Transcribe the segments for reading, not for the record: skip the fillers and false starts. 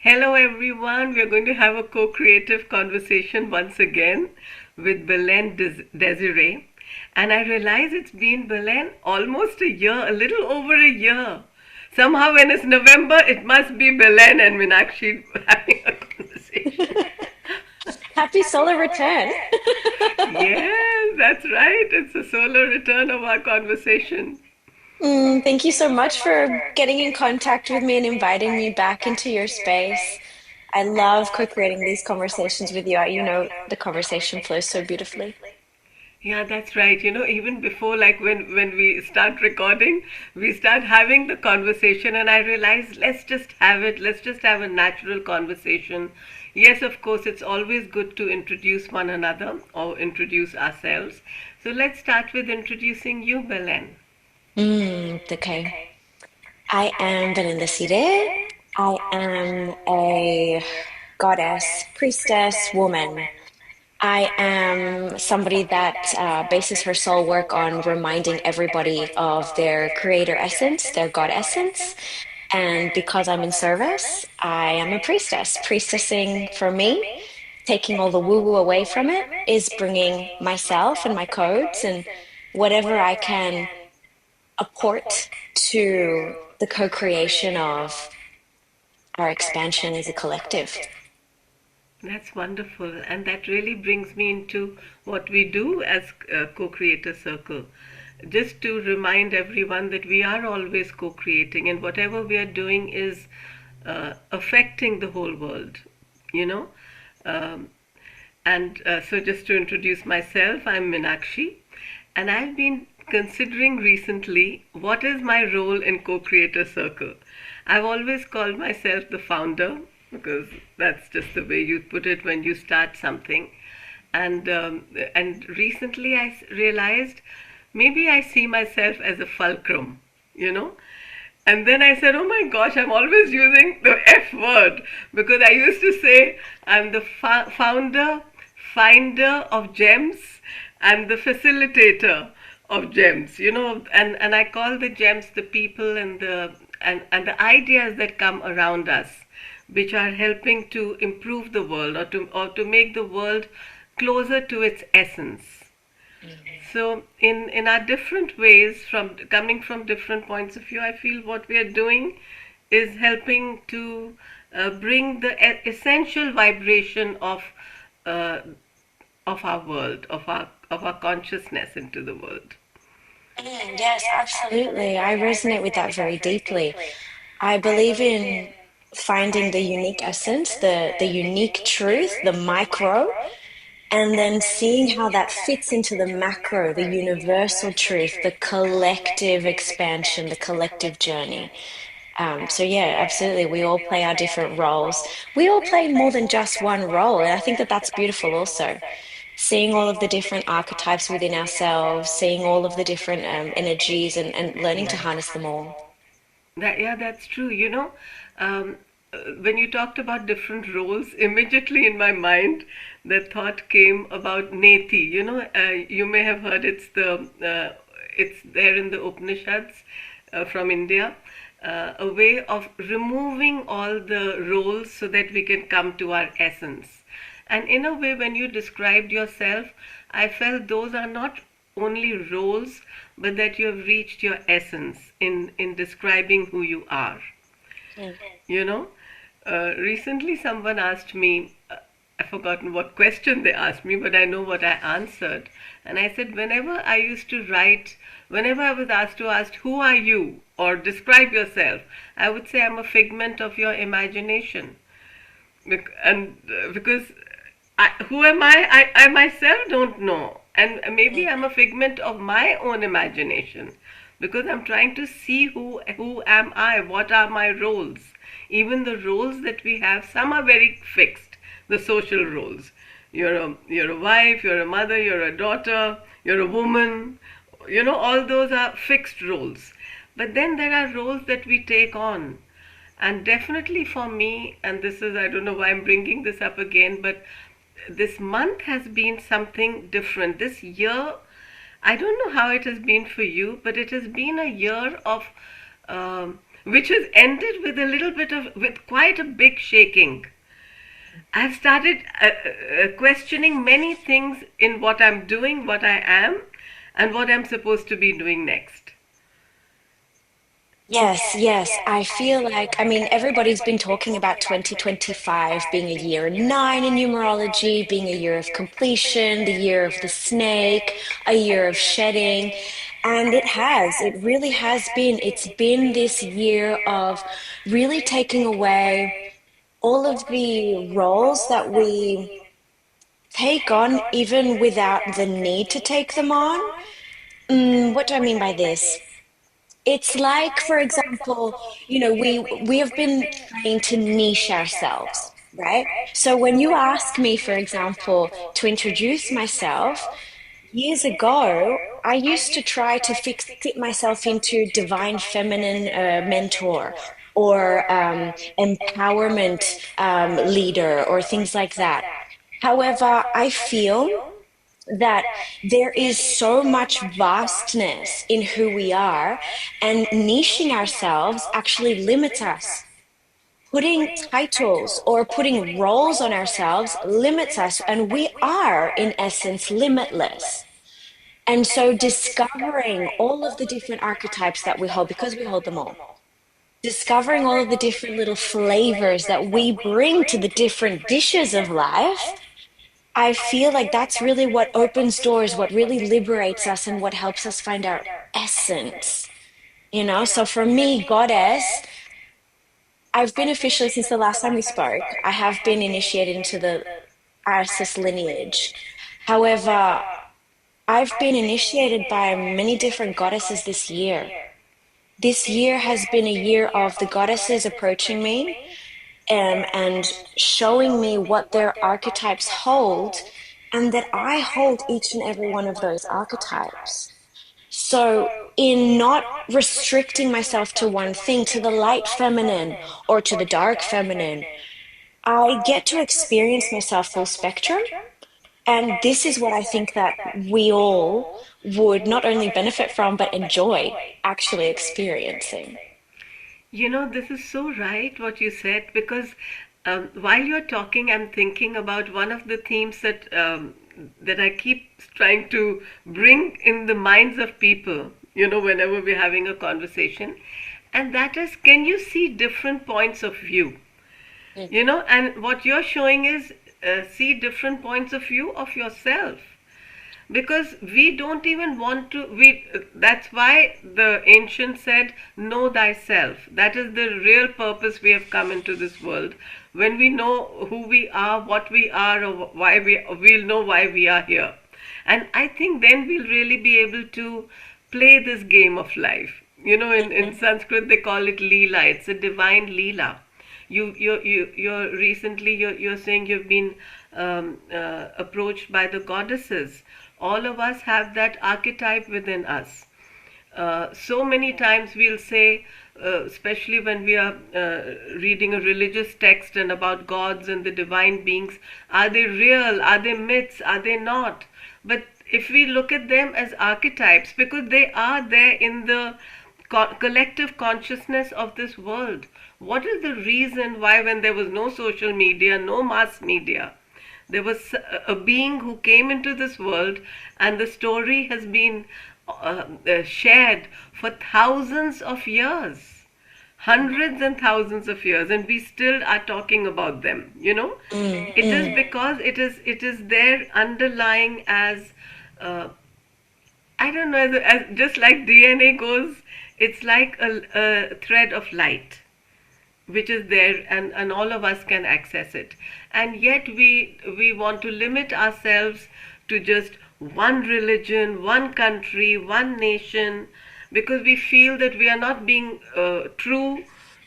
Hello, everyone. We are going to have a co-creative conversation once again with Belen Desiree. And I realize it's been, Belen, almost a year, a little over a year. Somehow, when it's November, it must be Belen and Meenakshi having a conversation. Happy solar return. Yes, that's right. It's a solar return of our conversation. Thank you so much for getting in contact with me and inviting me back into your space. I love co-creating these conversations with you. The conversation flows so beautifully. Yeah, that's right. Even before, like when we start recording, we start having the conversation, and I realize let's just have it. Let's just have a natural conversation. Yes, of course, it's always good to introduce one another or introduce ourselves. So let's start with introducing you, Belen. Okay. I am Belen Desiree. I am a goddess, priestess, woman. I am somebody that bases her soul work on reminding everybody of their creator essence, their God essence. And because I'm in service, I am a priestess. Priestessing for me, taking all the woo woo away from it, is bringing myself and my codes and whatever I can apport to the co creation of our expansion as a collective. That's wonderful, and that really brings me into what we do as co-creator circle. Just to remind everyone that we are always co-creating, and whatever we are doing is affecting the whole world. You know, um, and so just to introduce myself, I'm Meenakshi, and I've been considering recently what is my role in co-creator circle. I've always called myself the founder because that's just the way you put it when you start something. And recently realized maybe I see myself as a fulcrum, you know. And then I said, oh my gosh, I'm always using the F word because I used to say I'm the founder, finder of gems, and the facilitator of gems, and I call the gems the people and the ideas that come around us, which are helping to improve the world or to make the world closer to its essence. So in our different ways, from coming from different points of view, I feel what we are doing is helping to bring the essential vibration uh, of our world, of our consciousness into the world. Yes, absolutely. I resonate with that very deeply. I believe in finding the unique essence, the unique truth, the micro, and then seeing how that fits into the macro, the universal truth, the collective expansion, the collective journey. So yeah, absolutely. We all play our different roles. We all play more than just one role, and I think that that's beautiful also. Seeing all of the different archetypes within ourselves, seeing all of the different energies, and learning to harness them all. Yeah, that's true. Um, when you talked about different roles, immediately in my mind, the thought came about Neti. You may have heard it's there in the Upanishads from India, a way of removing all the roles so that we can come to our essence. And in a way, when you described yourself, I felt those are not only roles, but that you have reached your essence in describing who you are. Mm. You know, recently someone asked me, I've forgotten what question they asked me, but I know what I answered. And I said, whenever I used to write, whenever I was asked to ask, who are you? Or describe yourself, I would say I'm a figment of your imagination. Because who am I? I myself don't know. And maybe I'm a figment of my own imagination because I'm trying to see who am I, what are my roles. Even the roles that we have, some are very fixed, the social roles. You're a wife, you're a mother, you're a daughter, you're a woman. All those are fixed roles. But then there are roles that we take on. And definitely for me, and this is, I don't know why I'm bringing this up again, but this month has been something different. This year, I don't know how it has been for you, but it has been a year of which has ended with a little bit of, with quite a big shaking. I've started questioning many things in what I'm doing, what I am, and what I'm supposed to be doing next. Yes, yes. I feel like, I mean, everybody's been talking about 2025 being a year nine in numerology, being a year of completion, the year of the snake, a year of shedding. And it really has been. It's been this year of really taking away all of the roles that we take on, even without the need to take them on. What do I mean by this? It's like, for example, we have been trained to niche ourselves, right? So when you ask me, for example, to introduce myself, years ago, I used to try to fit myself into divine feminine mentor or empowerment leader or things like that. However, I feel that there is so much vastness in who we are, and niching ourselves actually limits us. Putting titles or putting roles on ourselves limits us, and we are, in essence, limitless. And so, discovering all of the different archetypes that we hold, because we hold them all, discovering all of the different little flavors that we bring to the different dishes of life, I feel like that's really what opens doors, what really liberates us, and what helps us find our essence. So for me, goddess, I've been officially, since the last time we spoke, I have been initiated into the Isis lineage. However, I've been initiated by many different goddesses this year. This year has been a year of the goddesses approaching me and showing me what their archetypes hold, and that I hold each and every one of those archetypes. So, in not restricting myself to one thing, to the light feminine or to the dark feminine, I get to experience myself full spectrum. And this is what I think that we all would not only benefit from, but enjoy actually experiencing. This is so right what you said, because while you're talking, I'm thinking about one of the themes that I keep trying to bring in the minds of people, whenever we're having a conversation, and that is, can you see different points of view? And what you're showing is see different points of view of yourself, because we don't even want to, that's why the ancient said, know thyself. That is the real purpose we have come into this world. When we know who we are, what we are, or why we'll know why we are here. And I think then we'll really be able to play this game of life. In Sanskrit they call it Leela. It's a divine Leela. You're recently, you're saying you've been approached by the goddesses. All of us have that archetype within us. So many times we'll say, especially when we are reading a religious text and about gods and the divine beings, are they real? Are they myths? Are they not? But if we look at them as archetypes, because they are there in the collective consciousness of this world. What is the reason why, when there was no social media, no mass media, there was a being who came into this world, and the story has been shared for thousands of years, hundreds and thousands of years, and we still are talking about them. It is because it is there underlying as I don't know, just like DNA goes, it's like a thread of light which is there, and all of us can access it. And yet we want to limit ourselves to just one religion, one country, one nation, because we feel that we are not being true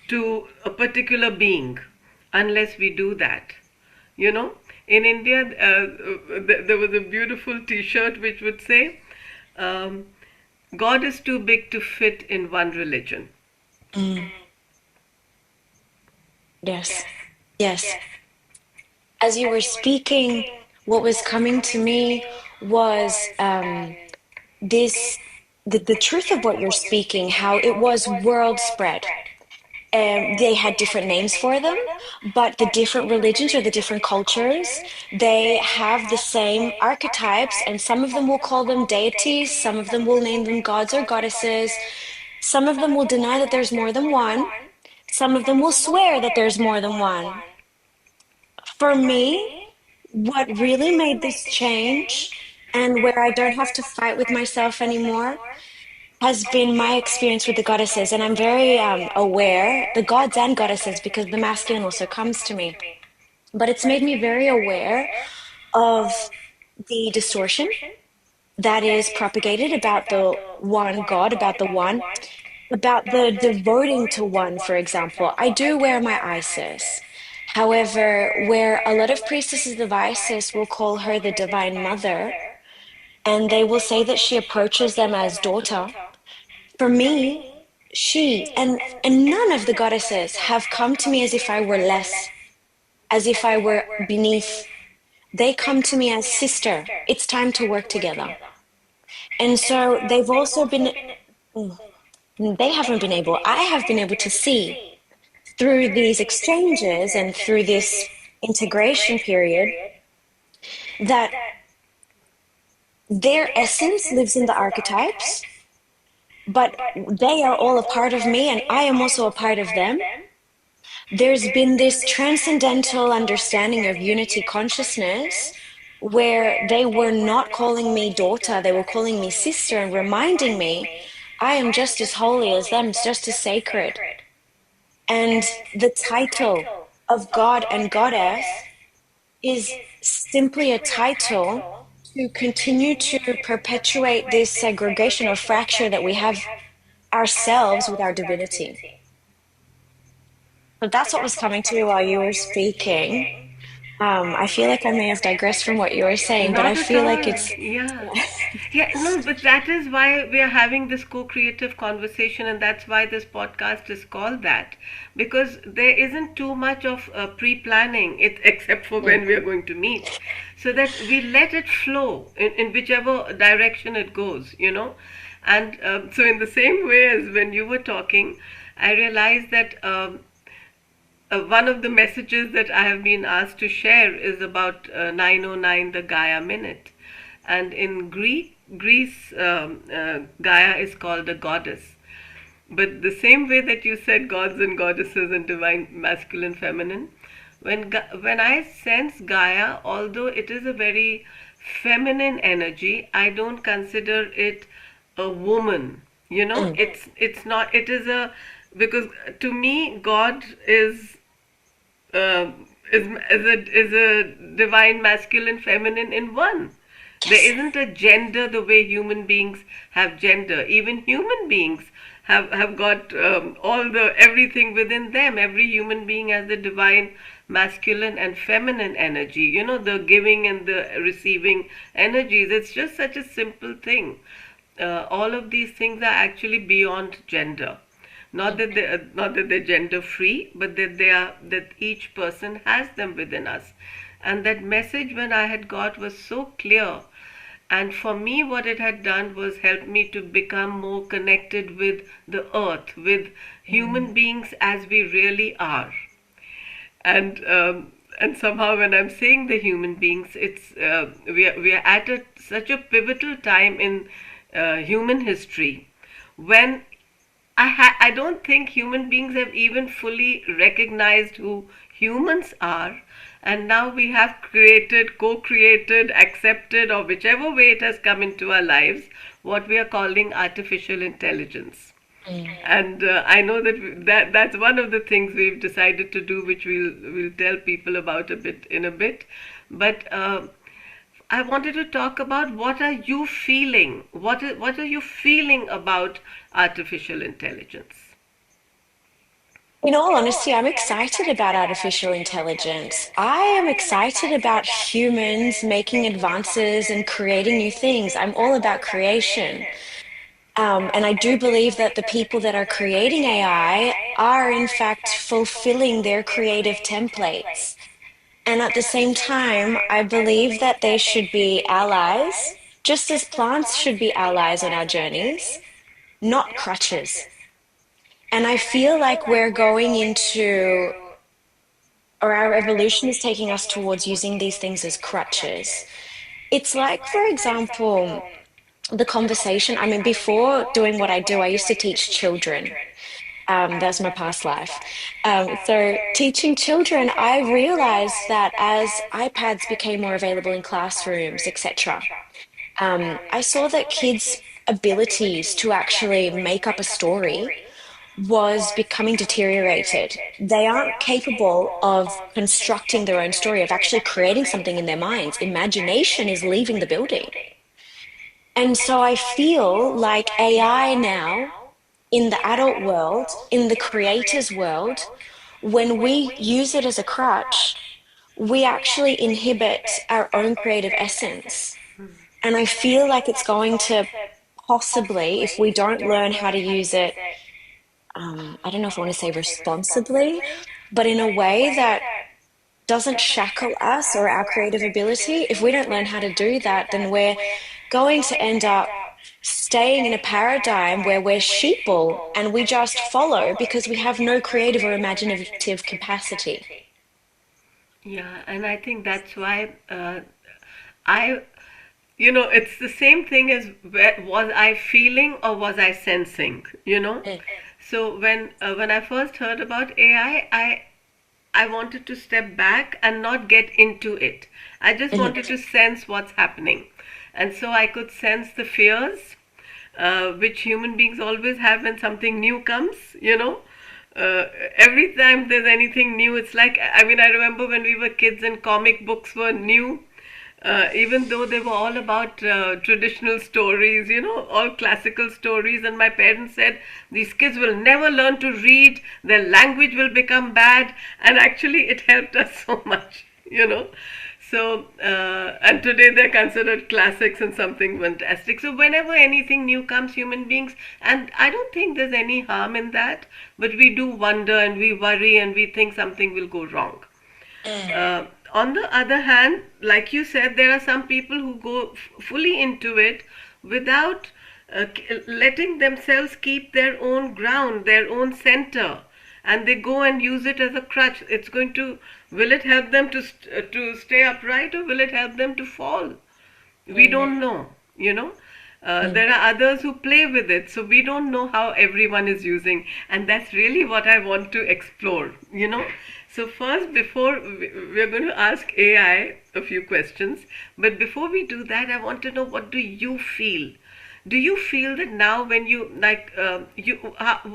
to a particular being unless we do that. In India, there was a beautiful T-shirt which would say, God is too big to fit in one religion. Yes, yes. As you were speaking, what was coming to me was the truth of what you're speaking, how it was world spread. they had different names for them, but the different religions or the different cultures, they have the same archetypes, and some of them will call them deities, some of them will name them gods or goddesses, some of them will deny that there's more than one, some of them will swear that there's more than one. For me, what really made this change, and where I don't have to fight with myself anymore, has been my experience with the goddesses. And I'm very aware, the gods and goddesses, because the masculine also comes to me. But it's made me very aware of the distortion that is propagated about the one God, about the one, about the devoting to one, for example. I do wear my Isis. However, where a lot of priestesses of Isis will call her the Divine Mother, and they will say that she approaches them as daughter, for me, and none of the goddesses have come to me as if I were less, as if I were beneath. They come to me as sister. It's time to work together. And so they've also been, they haven't been able, I have been able to see through these exchanges and through this integration period that their essence lives in the archetypes, but they are all a part of me and I am also a part of them. There's been this transcendental understanding of unity consciousness where they were not calling me daughter, they were calling me sister and reminding me I am just as holy as them, just as sacred. And the title of God and Goddess is simply a title to continue to perpetuate this segregation or fracture that we have ourselves with our divinity. But that's what was coming to me while you were speaking. I feel like I may have digressed from what you were saying, but I Not at feel like all. it's... Yeah. Yeah, no, but that is why we are having this co-creative conversation, and that's why this podcast is called that. Because there isn't too much of pre-planning, except for when we are going to meet. So that we let it flow in whichever direction it goes, you know. And so in the same way as when you were talking, I realized that one of the messages that I have been asked to share is about 909, the Gaia minute. And in Greece, Gaia is called a goddess. But the same way that you said gods and goddesses and divine masculine, feminine, when I sense Gaia, although it is a very feminine energy, I don't consider it a woman. You know, it's not. It is a, because to me God is a divine masculine feminine in one. There isn't a gender the way human beings have gender. Even human beings have got all the everything within them. Every human being has the divine masculine and feminine energy. You know, the giving and the receiving energies. It's just such a simple thing. All of these things are actually beyond gender. Not that they're gender free, but that each person has them within us. And that message when I had got was so clear. And for me, what it had done was help me to become more connected with the earth, with human beings as we really are. And somehow when I'm saying the human beings, it's we are at such a pivotal time in human history when I don't think human beings have even fully recognized who humans are, and now we have created, co-created, accepted, or whichever way it has come into our lives, what we are calling artificial intelligence. And I know that's one of the things we've decided to do, which we'll tell people about in a bit. But I wanted to talk about what are you feeling? What are you feeling about artificial intelligence? In all honesty, I'm excited about artificial intelligence. I am excited about humans making advances and creating new things. I'm all about creation. And I do believe that the people that are creating AI are, in fact, fulfilling their creative templates. And at the same time, I believe that they should be allies, just as plants should be allies on our journeys, not crutches. And I feel like we're going into, or our evolution is taking us towards using these things as crutches. It's like, for example, the conversation. I mean, before doing what I do, I used to teach children. That's my past life. So teaching children, I realized that as iPads became more available in classrooms, etc., I saw that kids' abilities to actually make up a story was becoming deteriorated. They aren't capable of constructing their own story, of actually creating something in their minds. Imagination is leaving the building. And so I feel like AI now, in the adult world, in the creator's world, when we use it as a crutch, we actually inhibit our own creative essence. And I feel like it's going to possibly, if we don't learn how to use it, I don't know if I want to say responsibly, but in a way that doesn't shackle us or our creative ability, if we don't learn how to do that, then we're going to end up staying in a paradigm where we're sheeple and we just follow because we have no creative or imaginative capacity. Yeah, and I think that's why I, it's the same thing as was I feeling or was I sensing, So when I first heard about AI, I wanted to step back and not get into it. I just wanted to sense what's happening. And so I could sense the fears, which human beings always have when something new comes. Every time there's anything new, it's like, I mean, I remember when we were kids and comic books were new, even though they were all about traditional stories, all classical stories. And my parents said, these kids will never learn to read, their language will become bad. And actually, it helped us so much. So, and today they're considered classics and something fantastic. So, whenever anything new comes, human beings, and I don't think there's any harm in that, but we do wonder and we worry and we think something will go wrong. On the other hand, like you said, there are some people who go fully into it without letting themselves keep their own ground, their own center, and they go and use it as a crutch. Will it help them to stay upright, or will it help them to fall? We don't know. There are others who play with it, so we don't know how everyone is using, and that's really what I want to explore. So first, before we're going to ask AI a few questions, but before we do that, I want to know, what do you feel? Do you feel that now, when you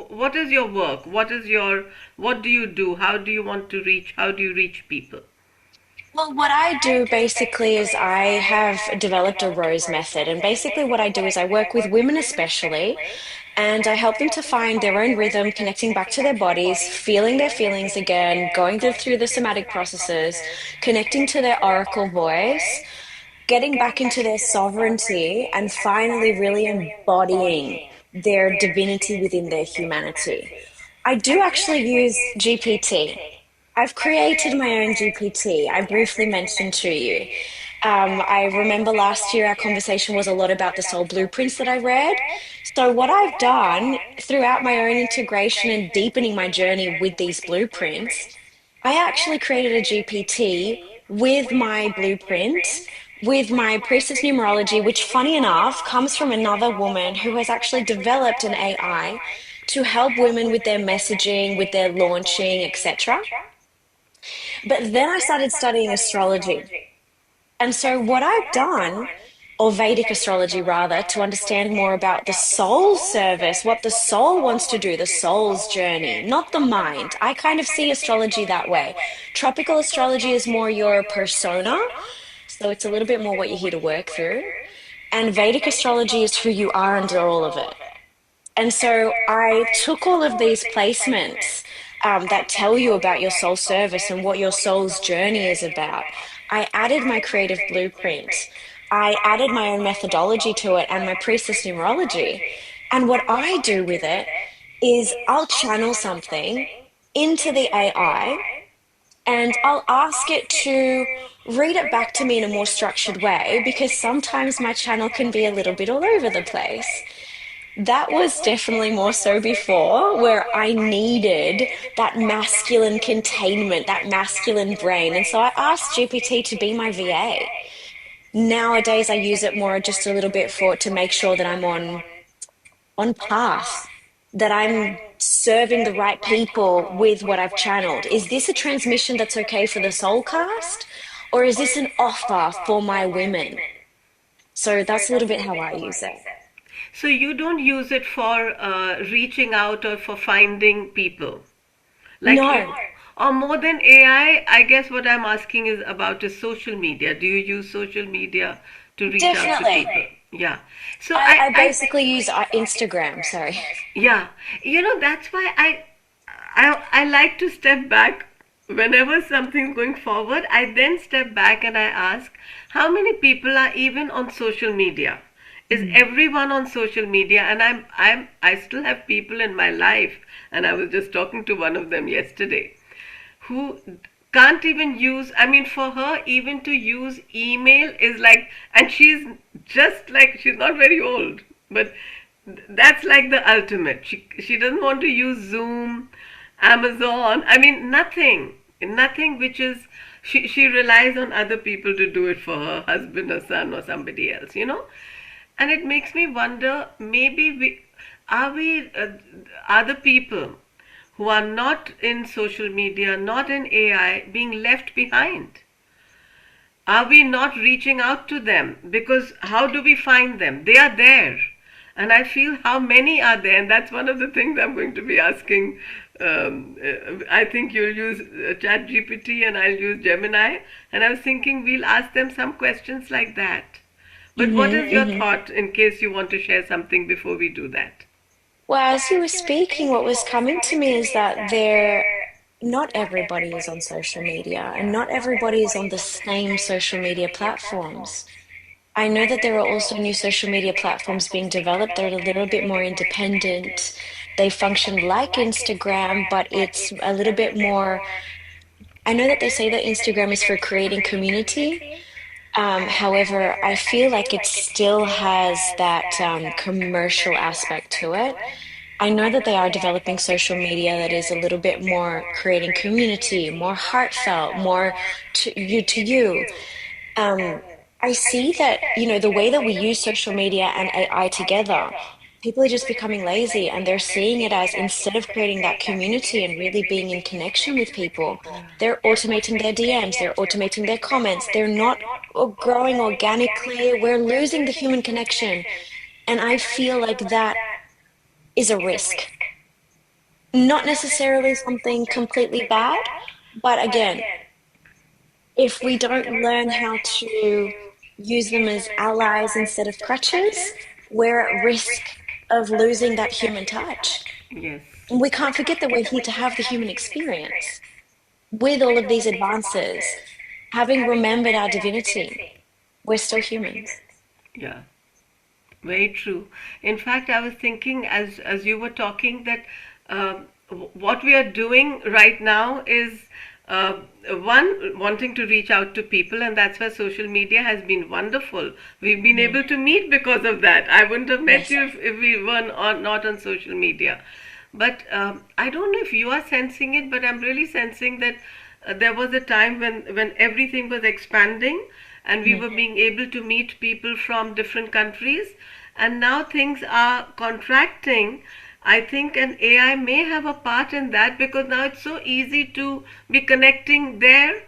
what is your work? What do you do? How do you want to reach? How do you reach people? Well, what I do basically is I have developed a rose method. And basically, what I do is I work with women, especially, and I help them to find their own rhythm, connecting back to their bodies, feeling their feelings again, going through the somatic processes, connecting to their oracle voice, getting back into their sovereignty, and finally really embodying their divinity within their humanity. I do actually use GPT. I've created my own GPT. I briefly mentioned to you. I remember last year our conversation was a lot about the soul blueprints that I read. So, what I've done throughout my own integration and deepening my journey with these blueprints, I actually created a GPT with my blueprint, with my Priestess numerology, which, funny enough, comes from another woman who has actually developed an AI to help women with their messaging, with their launching, etc. But then I started studying astrology. And so what I've done, or Vedic astrology rather, to understand more about the soul service, what the soul wants to do, the soul's journey, not the mind. I kind of see astrology that way. Tropical astrology is more your persona, so it's a little bit more what you're here to work through. And Vedic astrology is who you are under all of it. And so I took all of these placements that tell you about your soul service and what your soul's journey is about. I added my creative blueprint. I added my own methodology to it and my priestess numerology. And what I do with it is I'll channel something into the AI and I'll ask it to read it back to me in a more structured way, because sometimes my channel can be a little bit all over the place. That was definitely more so before, where I needed that masculine containment, that masculine brain. And so I asked GPT to be my VA. Nowadays, I use it more just a little bit for to make sure that I'm on path, that I'm serving the right people with what I've channeled. Is this a transmission that's okay for the soul cast, or is this an offer for my women? So that's a little bit how I use it. So you don't use it for reaching out or for finding people, like you, No, or more than AI. I guess what I'm asking is about is social media. Do you use social media to reach out to definitely. people? Yeah. So I basically use Instagram, sorry. yeah, that's why I like to step back whenever something's going forward. I then step back and I ask, how many people are even on social media? Is everyone on social media? And I still have people in my life, and I was just talking to one of them yesterday, who can't even use, I mean, for her even to use email is like, and she's not very old, but that's like the ultimate. She doesn't want to use Zoom, Amazon, I mean, nothing which is, she relies on other people to do it for her husband or son or somebody else. And it makes me wonder, maybe are the people who are not in social media, not in AI, being left behind? Are we not reaching out to them? Because how do we find them? They are there. And I feel how many are there. And that's one of the things I'm going to be asking. I think you'll use Chat GPT and I'll use Gemini. And I was thinking we'll ask them some questions like that. But what is your thought in case you want to share something before we do that? Well, as you were speaking, what was coming to me is that not everybody is on social media and not everybody is on the same social media platforms. I know that there are also new social media platforms being developed that are a little bit more independent. They function like Instagram, but it's a little bit more. I know that they say that Instagram is for creating community. However, I feel like it still has that commercial aspect to it. I know that they are developing social media that is a little bit more creating community, more heartfelt, more to you. Um, I see that, the way that we use social media and AI together, people are just becoming lazy and they're seeing it as instead of creating that community and really being in connection with people, they're automating their DMs, they're automating their comments, they're not growing organically. We're losing the human connection. And I feel like that is a risk. Not necessarily something completely bad, but again, if we don't learn how to use them as allies instead of crutches, we're at risk of losing that human touch. Yes. And we can't forget that we're here to have the human experience. With all of these advances, having remembered our divinity, we're still humans. Yeah. Very true. In fact, I was thinking as you were talking that what we are doing right now is one, wanting to reach out to people, and that's why social media has been wonderful. We've been able to meet because of that. I wouldn't have met Yes. you if we were not on social media. But I don't know if you are sensing it, but I'm really sensing that there was a time when everything was expanding and we were being able to meet people from different countries, and now things are contracting. I think an AI may have a part in that because now it's so easy to be connecting there,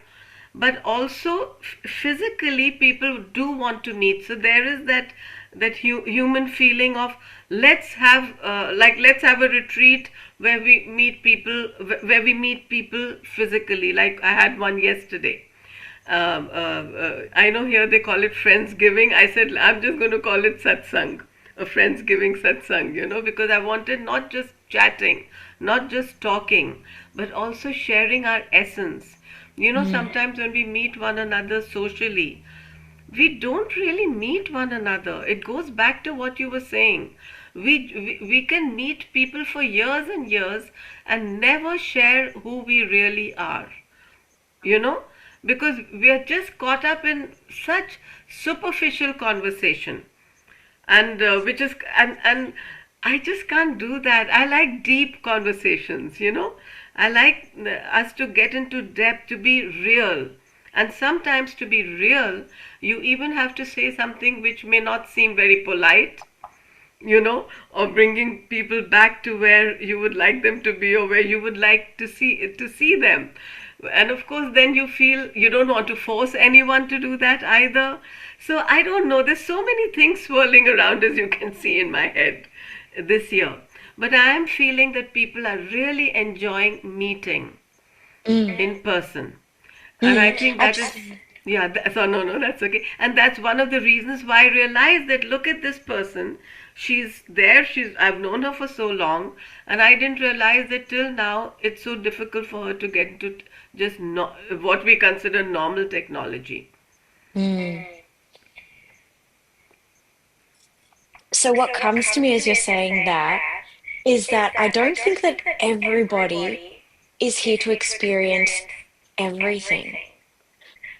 but also physically people do want to meet. So there is that human feeling of let's have a retreat where we meet people physically. Like I had one yesterday. I know here they call it Friendsgiving. I said I'm just going to call it satsang, a Friendsgiving satsang, because I wanted not just chatting, not just talking, but also sharing our essence. Sometimes when we meet one another socially, we don't really meet one another. It goes back to what you were saying. We can meet people for years and years and never share who we really are, you know because we are just caught up in such superficial conversation, and which is and I just can't do that. I like deep conversations, you know. I like us to get into depth, to be real. And sometimes to be real, you even have to say something which may not seem very polite, you know, or bringing people back to where you would like them to be or where you would like to see them. And of course then you feel you don't want to force anyone to do that either. So I don't know, there's so many things swirling around, as you can see in my head this year. But I am feeling that people are really enjoying meeting Mm. in person. And I Mm. think that is, yeah, so no, no, that's okay. And that's one of the reasons why I realized that look at this person. She's there, I've known her for so long, and I didn't realize that till now it's so difficult for her to get into just what we consider normal technology. Mm. So what comes to me as you're saying that is that I don't think that everybody is here to experience everything.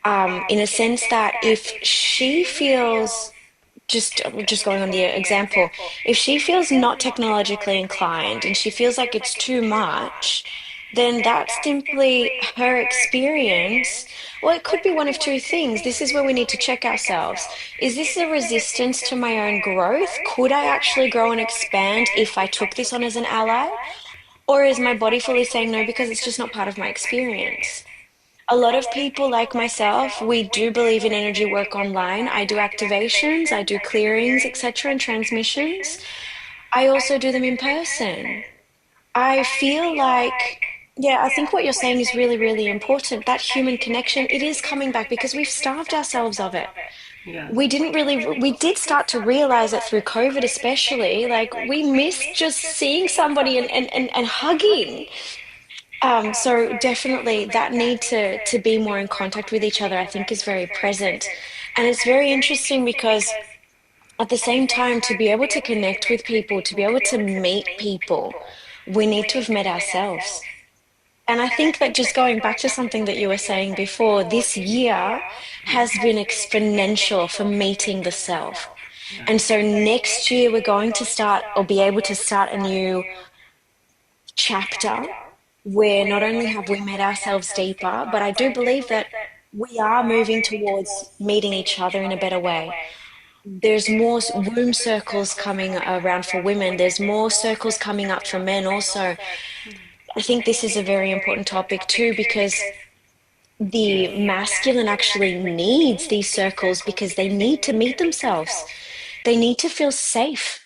In a sense that if she feels, just going on the example, if she feels not technologically inclined and she feels like it's too much, then that's simply her experience. Well, it could be one of two things. This is where we need to check ourselves. Is this a resistance to my own growth? Could I actually grow and expand if I took this on as an ally? Or is my body fully saying no because it's just not part of my experience? A lot of people like myself, we do believe in energy work online. I do activations, I do clearings, etc., and transmissions. I also do them in person. I feel like, yeah, I think what you're saying is really, really important. That human connection, it is coming back because we've starved ourselves of it. Yeah. We did start to realize it through COVID, especially. Like, we missed just seeing somebody and hugging. So definitely that need to be more in contact with each other, I think, is very present. And it's very interesting because at the same time, to be able to connect with people, to be able to meet people, we need to have met ourselves. And I think that just going back to something that you were saying before, this year has been exponential for meeting the self. And so next year, we're going to start or be able to start a new chapter where not only have we met ourselves deeper, but I do believe that we are moving towards meeting each other in a better way. There's more womb circles coming around for women. There's more circles coming up for men also. I think this is a very important topic too, because the masculine actually needs these circles because they need to meet themselves. They need to feel safe.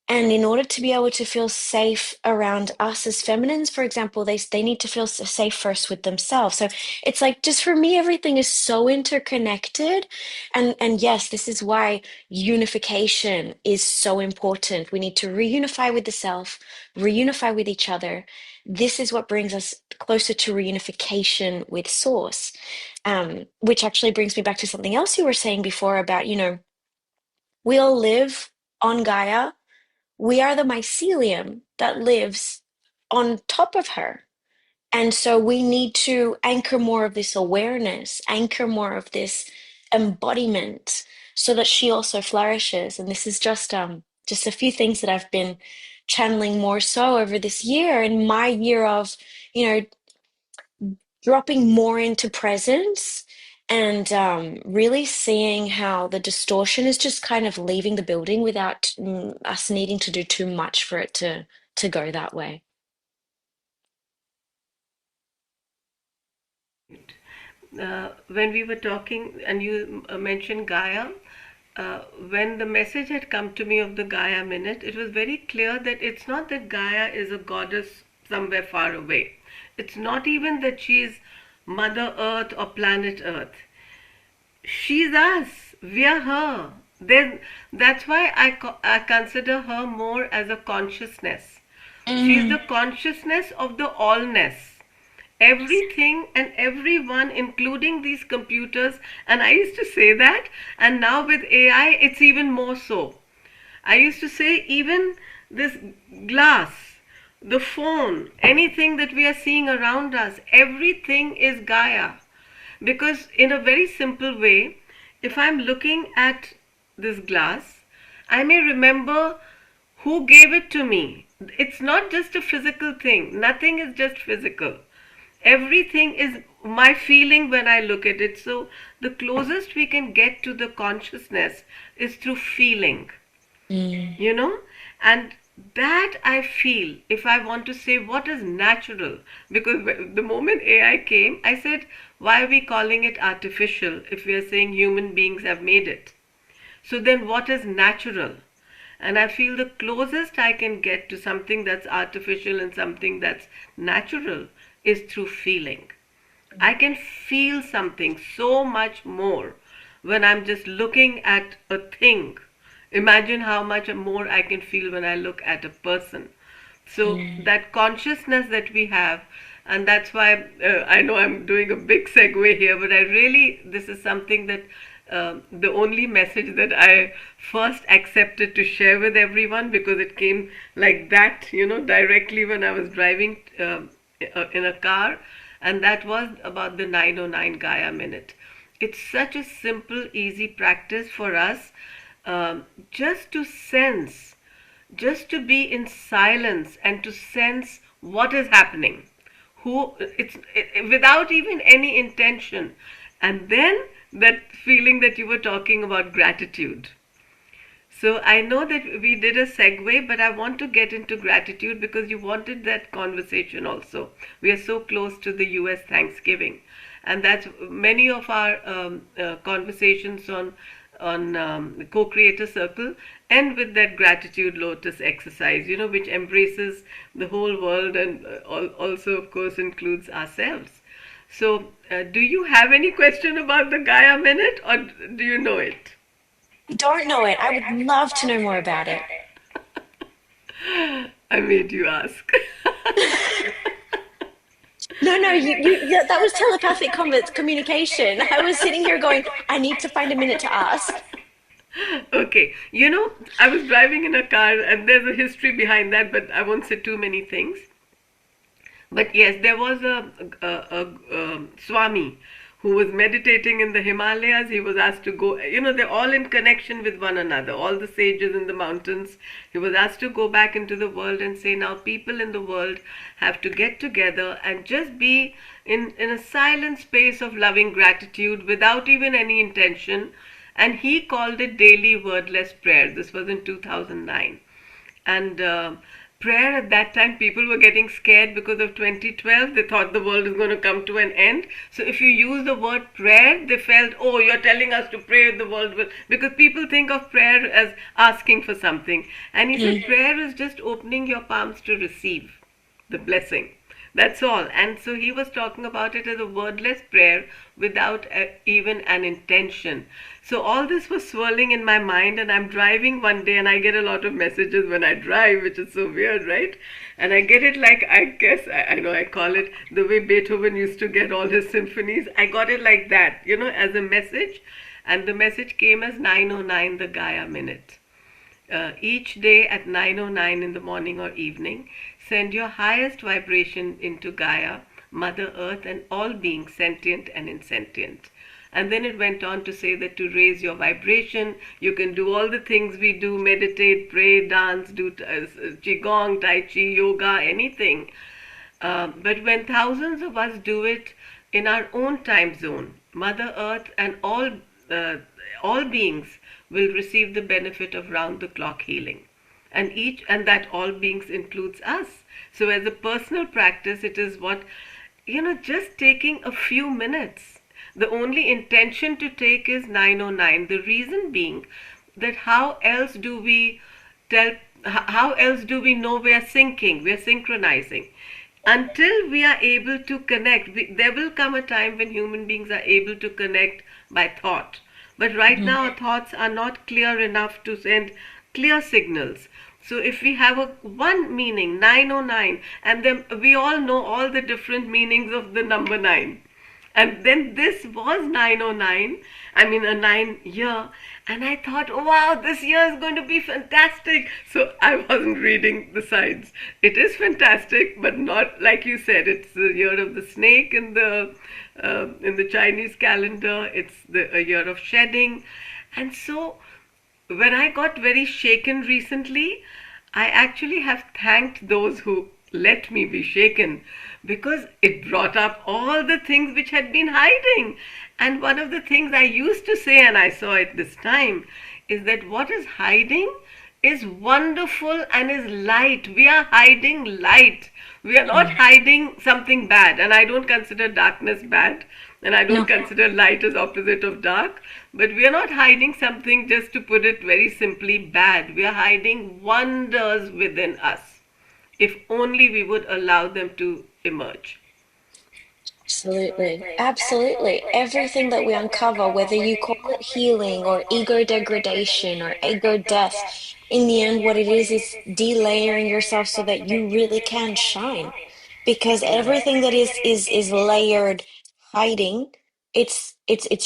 And in order to be able to feel safe around us as feminines, for example, they need to feel safe first with themselves. So it's like, just for me, everything is so interconnected. And yes, this is why unification is so important. We need to reunify with the self, reunify with each other. This is what brings us closer to reunification with Source. Which actually brings me back to something else you were saying before about, we all live on Gaia. We are the mycelium that lives on top of her. And so we need to anchor more of this awareness, anchor more of this embodiment so that she also flourishes. And this is just a few things that I've been channeling more so over this year, in my year of, you know, dropping more into presence and really seeing how the distortion is just kind of leaving the building without us needing to do too much for it to go that way. When we were talking and you mentioned Gaia, when the message had come to me of the Gaia minute, it was very clear that it's not that Gaia is a goddess somewhere far away. It's not even that she's Mother Earth or planet Earth. She's us. We are her. Then that's why I consider her more as a consciousness. She's the consciousness of the allness. Everything and everyone, including these computers, and I used to say that, and now with AI, it's even more so. I used to say, even this glass, the phone, anything that we are seeing around us, everything is Gaia. Because, in a very simple way, if I'm looking at this glass, I may remember who gave it to me. It's not just a physical thing. Nothing is just physical. Everything is my feeling when I look at it. So the closest we can get to the consciousness is through feeling, you know, and that I feel, if I want to say what is natural, because the moment AI came, I said, why are we calling it artificial if we are saying human beings have made it? So then what is natural? And I feel the closest I can get to something that's artificial and something that's natural is through feeling. I can feel something so much more when I'm just looking at a thing. Imagine how much more I can feel when I look at a person. So that consciousness that we have, and that's why I know I'm doing a big segue here, but this is something that the only message that I first accepted to share with everyone, because it came like that, directly when I was driving in a car, and that was about the 909 Gaia minute. It's such a simple, easy practice for us, just to sense, just to be in silence and to sense what is happening, without even any intention. And then that feeling that you were talking about, gratitude. So I know that we did a segue, but I want to get into gratitude because you wanted that conversation also. We are so close to the US Thanksgiving, and that's many of our conversations on co-creator circle end with that gratitude lotus exercise, which embraces the whole world and also of course includes ourselves. So do you have any question about the Gaia minute, or do you know it? I don't know it. I would love to know more about it. I made you ask. No, that was telepathic communication. I was sitting here going, I need to find a minute to ask. Okay, I was driving in a car, and there's a history behind that, but I won't say too many things. But yes, there was a Swami who was meditating in the Himalayas. He was asked to go, they're all in connection with one another, all the sages in the mountains. He was asked to go back into the world and say, now people in the world have to get together and just be in a silent space of loving gratitude without even any intention. And he called it daily wordless prayer. This was in 2009. And prayer at that time, people were getting scared because of 2012. They thought the world is going to come to an end. So if you use the word prayer, they felt, oh, you're telling us to pray the world will, because people think of prayer as asking for something. And he said prayer is just opening your palms to receive the blessing. That's all. And so he was talking about it as a wordless prayer without even an intention. So all this was swirling in my mind, and I'm driving one day, and I get a lot of messages when I drive, which is so weird, right? And I get it like, I guess, I know I call it the way Beethoven used to get all his symphonies. I got it like that, as a message. And the message came as 909, the Gaia minute. Each day at 9:09 in the morning or evening, send your highest vibration into Gaia, Mother Earth, and all beings sentient and insentient. And then it went on to say that to raise your vibration, you can do all the things we do, meditate, pray, dance, do Qigong, Tai Chi, yoga, anything. But when thousands of us do it in our own time zone, Mother Earth and all beings will receive the benefit of round-the-clock healing. And that all beings includes us. So as a personal practice, it is what, just taking a few minutes. The only intention to take is 909. The reason being that how else do we know we are syncing, we are synchronizing? Until we are able to connect, there will come a time when human beings are able to connect by thought. But right now, our thoughts are not clear enough to send clear signals. So if we have one meaning, 909, and then we all know all the different meanings of the number 9. And then this was 909, a 9 year. And I thought, wow, this year is going to be fantastic. So I wasn't reading the signs. It is fantastic, but not like you said. It's the year of the snake in the Chinese calendar. It's a year of shedding. And so when I got very shaken recently, I actually have thanked those who let me be shaken, because it brought up all the things which had been hiding. And one of the things I used to say, and I saw it this time, is that what is hiding is wonderful and is light. We are hiding light. We are not hiding something bad. And I don't consider darkness bad. And I don't No. consider light as opposite of dark. But we are not hiding something, just to put it very simply, bad. We are hiding wonders within us, if only we would allow them to emerge. Absolutely. Absolutely. Everything that we uncover, whether you call it healing or ego degradation or ego death, in the end, what it is delayering yourself so that you really can shine. Because everything that is layered, hiding, it's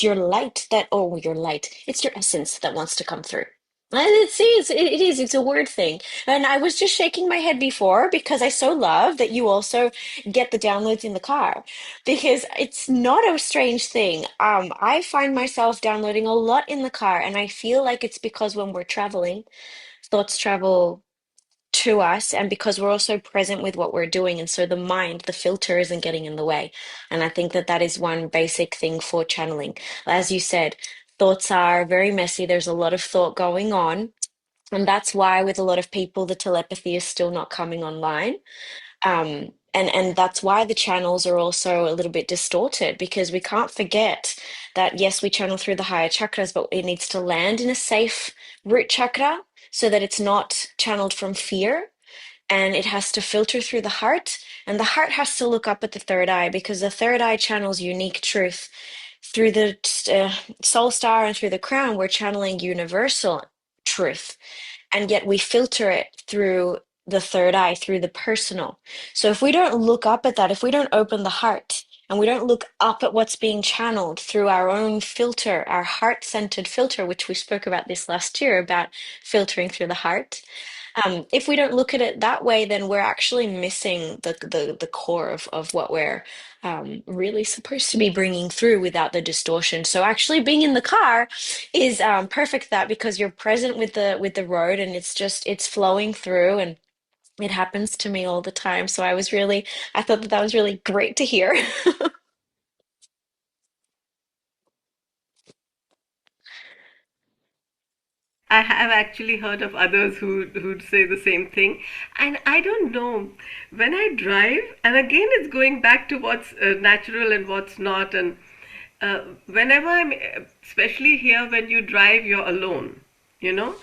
your light that, oh, your light. It's your essence that wants to come through. And it's a word thing. And I was just shaking my head before because I so love that you also get the downloads in the car, because it's not a strange thing. I find myself downloading a lot in the car, and I feel like it's because when we're traveling, thoughts travel to us, and because we're also present with what we're doing, and so the mind, the filter isn't getting in the way. And I think that that is one basic thing for channeling. As you said, thoughts are very messy. There's a lot of thought going on. And that's why, with a lot of people, the telepathy is still not coming online. And that's why the channels are also a little bit distorted, because we can't forget that yes, we channel through the higher chakras, but it needs to land in a safe root chakra so that it's not channeled from fear, and it has to filter through the heart, and the heart has to look up at the third eye, because the third eye channels unique truth through the soul star, and through the crown we're channeling universal truth, and yet we filter it through the third eye, through the personal. So if we don't look up at that, if we don't open the heart and we don't look up at what's being channeled through our own filter, our heart-centered filter, which we spoke about this last year, about filtering through the heart, if we don't look at it that way, then we're actually missing the core of what we're really supposed to be bringing through without the distortion. So actually being in the car is perfect for that, because you're present with the road, and it's flowing through, and it happens to me all the time. So I thought that that was really great to hear. I have actually heard of others who'd say the same thing, and I don't know, when I drive, and again it's going back to what's natural and what's not, and whenever I'm, especially here when you drive, you're alone, you know,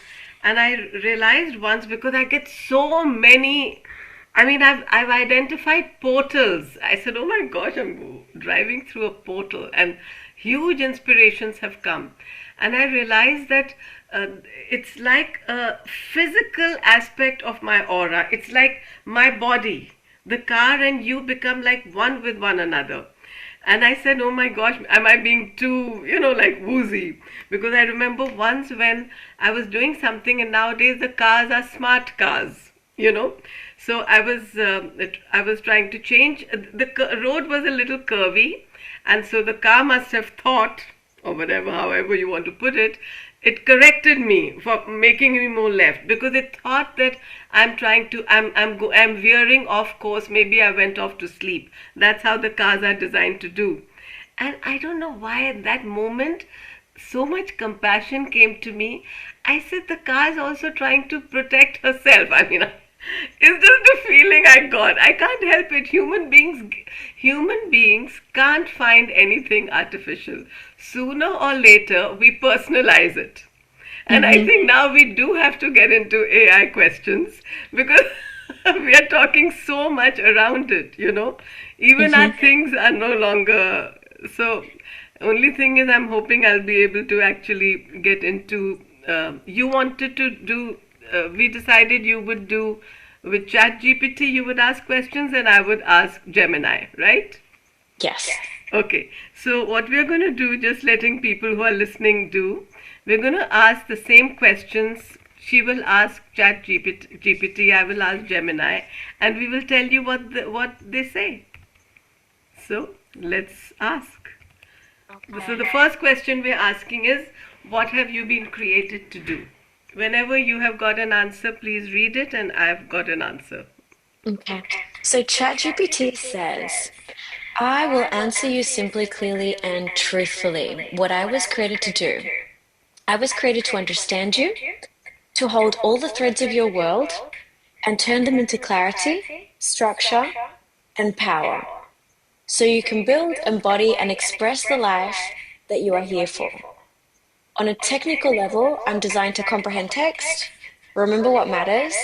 and I realized once, because I get so many. I mean, I've identified portals. I said, "Oh my gosh, I'm driving through a portal," and huge inspirations have come. And I realized that it's like a physical aspect of my aura. It's like my body, the car, and you become like one with one another. And I said, "Oh my gosh, am I being too, like woozy?" Because I remember once when I was doing something, and nowadays the cars are smart cars, you know. So I was trying to change. The road was a little curvy, and so the car must have thought, or whatever, however you want to put it, it corrected me for making me more left, because it thought that I'm veering off course. Maybe I went off to sleep. That's how the cars are designed to do. And I don't know why at that moment so much compassion came to me. I said the car is also trying to protect herself. I mean, it's just a feeling I got. I can't help it. Human beings can't find anything artificial. Sooner or later, we personalize it. And I Hmm. think now we do have to get into AI questions, because we are talking so much around it, you know. Even our Hmm. things are no longer. So, only thing is, I'm hoping I'll be able to actually get into. You wanted to do, we decided you would do with ChatGPT, you would ask questions and I would ask Gemini, right? Yes. Okay, so what we're going to do, just letting people who are listening do, we're going to ask the same questions. She will ask ChatGPT, I will ask Gemini, and we will tell you what they say. So let's ask. So Okay. the first question we're asking is, what have you been created to do? Whenever you have got an answer, please read it, and I've got an answer. Okay. So ChatGPT says, I will answer you simply, clearly, and truthfully what I was created to do. I was created to understand you, to hold all the threads of your world and turn them into clarity, structure, and power, so you can build, embody, and express the life that you are here for. On a technical level, I'm designed to comprehend text, remember what matters,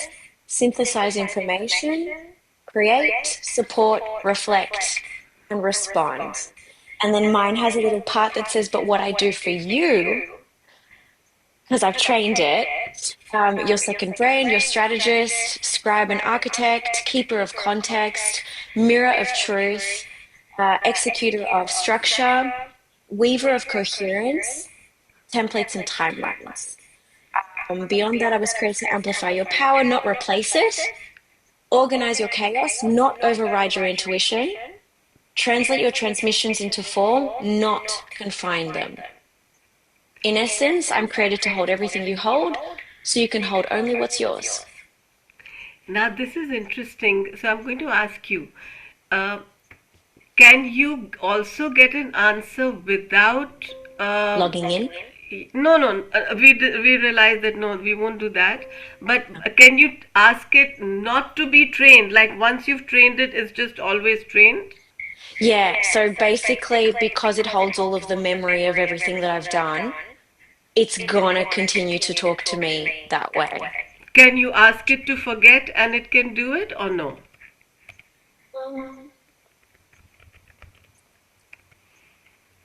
synthesize information, create, support, reflect, and respond. And then mine has a little part that says, but what I do for you, because I've trained it, your second brain, your strategist, scribe and architect, keeper of context, mirror of truth, executor of structure, weaver of coherence, templates and timelines. Beyond that, I was created to amplify your power, not replace it, organize your chaos, not override your intuition, translate your transmissions into form, not confine them. In essence, I'm created to hold everything you hold, so you can hold only what's yours. Now, this is interesting. So, I'm going to ask you, can you also get an answer without Logging in? No, no, we realize that no, we won't do that. But can you ask it not to be trained? Like once you've trained it, it's just always trained? Yeah, so basically, because it holds all of the memory of everything that I've done, it's gonna continue to talk to me that way. Can you ask it to forget and it can do it or no?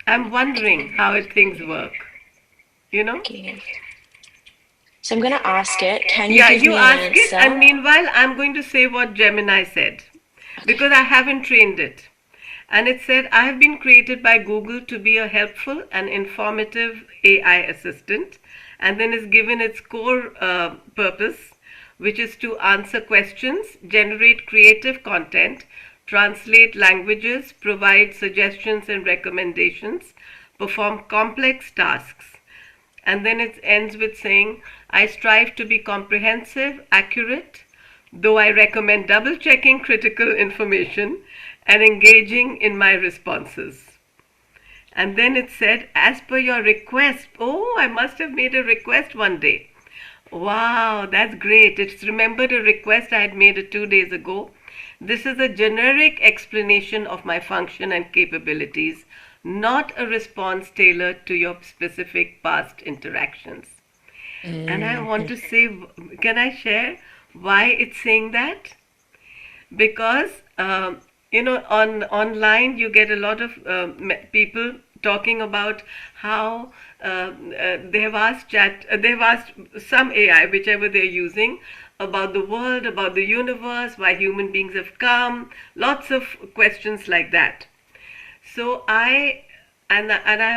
I'm wondering how things work. You know? So I'm going to ask it, can you give me an ask answer? it, and meanwhile I'm going to say what Gemini said, because I haven't trained it. And it said, I have been created by Google to be a helpful and informative AI assistant, and then is given its core purpose, which is to answer questions, generate creative content, translate languages, provide suggestions and recommendations, perform complex tasks. And then it ends with saying, I strive to be comprehensive, accurate, though I recommend double checking critical information and engaging in my responses. And then it said, as per your request. Oh, I must have made a request one day. Wow, that's great. It's remembered a request I had made 2 days ago. This is a generic explanation of my function and capabilities, not a response tailored to your specific past interactions. And I want to say, can I share why it's saying that? Because, online you get a lot of people talking about how they have asked some AI, whichever they're using, about the world, about the universe, why human beings have come, lots of questions like that. So I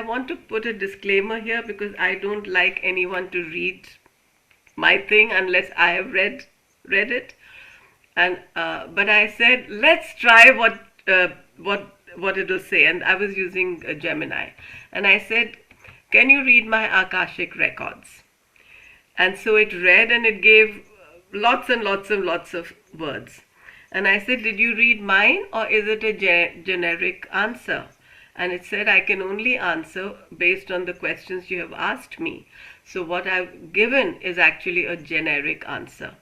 want to put a disclaimer here, because I don't like anyone to read my thing unless I have read it. And but I said, let's try what it will say, and I was using Gemini, and I said, can you read my Akashic records? And so it read, and it gave lots and lots and lots of words. And I said, did you read mine, or is it a generic answer? And it said, I can only answer based on the questions you have asked me. So what I've given is actually a generic answer.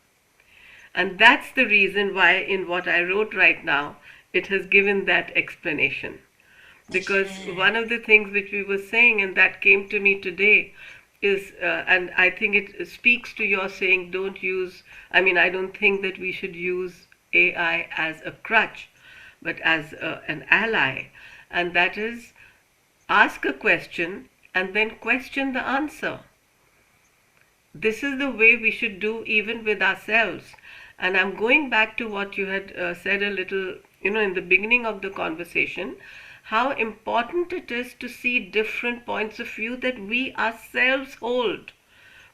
And that's the reason why in what I wrote right now, it has given that explanation. Because one of the things which we were saying, and that came to me today, is, and I think it speaks to your saying, I don't think that we should use AI as a crutch, but as an ally. And that is, ask a question and then question the answer. This is the way we should do even with ourselves. And I'm going back to what you had said a little, in the beginning of the conversation, how important it is to see different points of view that we ourselves hold.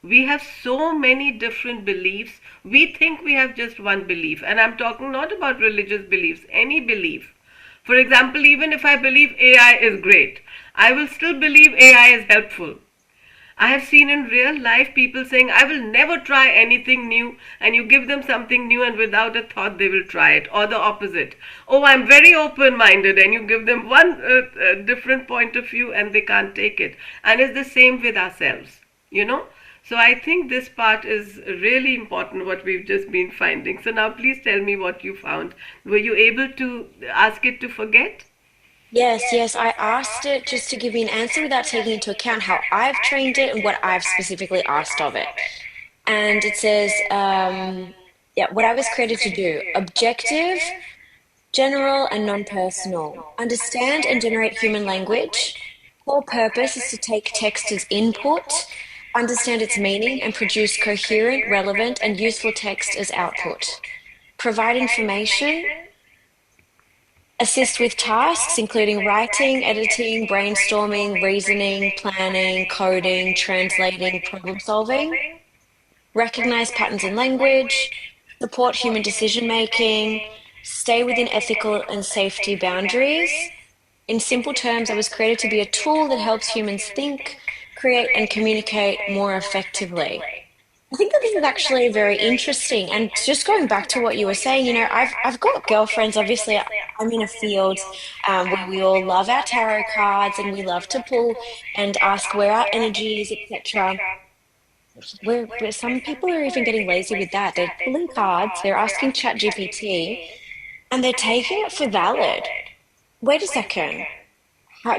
We have so many different beliefs. We think we have just one belief. And I'm talking not about religious beliefs, any belief. For example, even if I believe AI is great, I will still believe AI is helpful. I have seen in real life people saying, I will never try anything new, and you give them something new, and without a thought, they will try it. Or the opposite. Oh, I'm very open minded, and you give them one different point of view, and they can't take it. And it's the same with ourselves, you know. So I think this part is really important, what we've just been finding. So now please tell me what you found. Were you able to ask it to forget? Yes, yes, I asked it just to give me an answer without taking into account how I've trained it and what I've specifically asked of it. And it says, yeah, what I was created to do: objective, general, and non-personal. Understand and generate human language. Core purpose is to take text as input, understand its meaning, and produce coherent, relevant, and useful text as output. Provide information. Assist with tasks including writing, editing, brainstorming, reasoning, planning, coding, translating, problem solving. Recognize patterns in language. Support human decision making. Stay within ethical and safety boundaries. In simple terms, I was created to be a tool that helps humans think, create, and communicate more effectively. I think that this is actually very interesting. And just going back to what you were saying, you know, I've got girlfriends. Obviously, I'm in a field where we all love our tarot cards and we love to pull and ask where our energy is, etc. Where some people are even getting lazy with that. They're pulling cards, they're asking ChatGPT, and they're taking it for valid. Wait a second.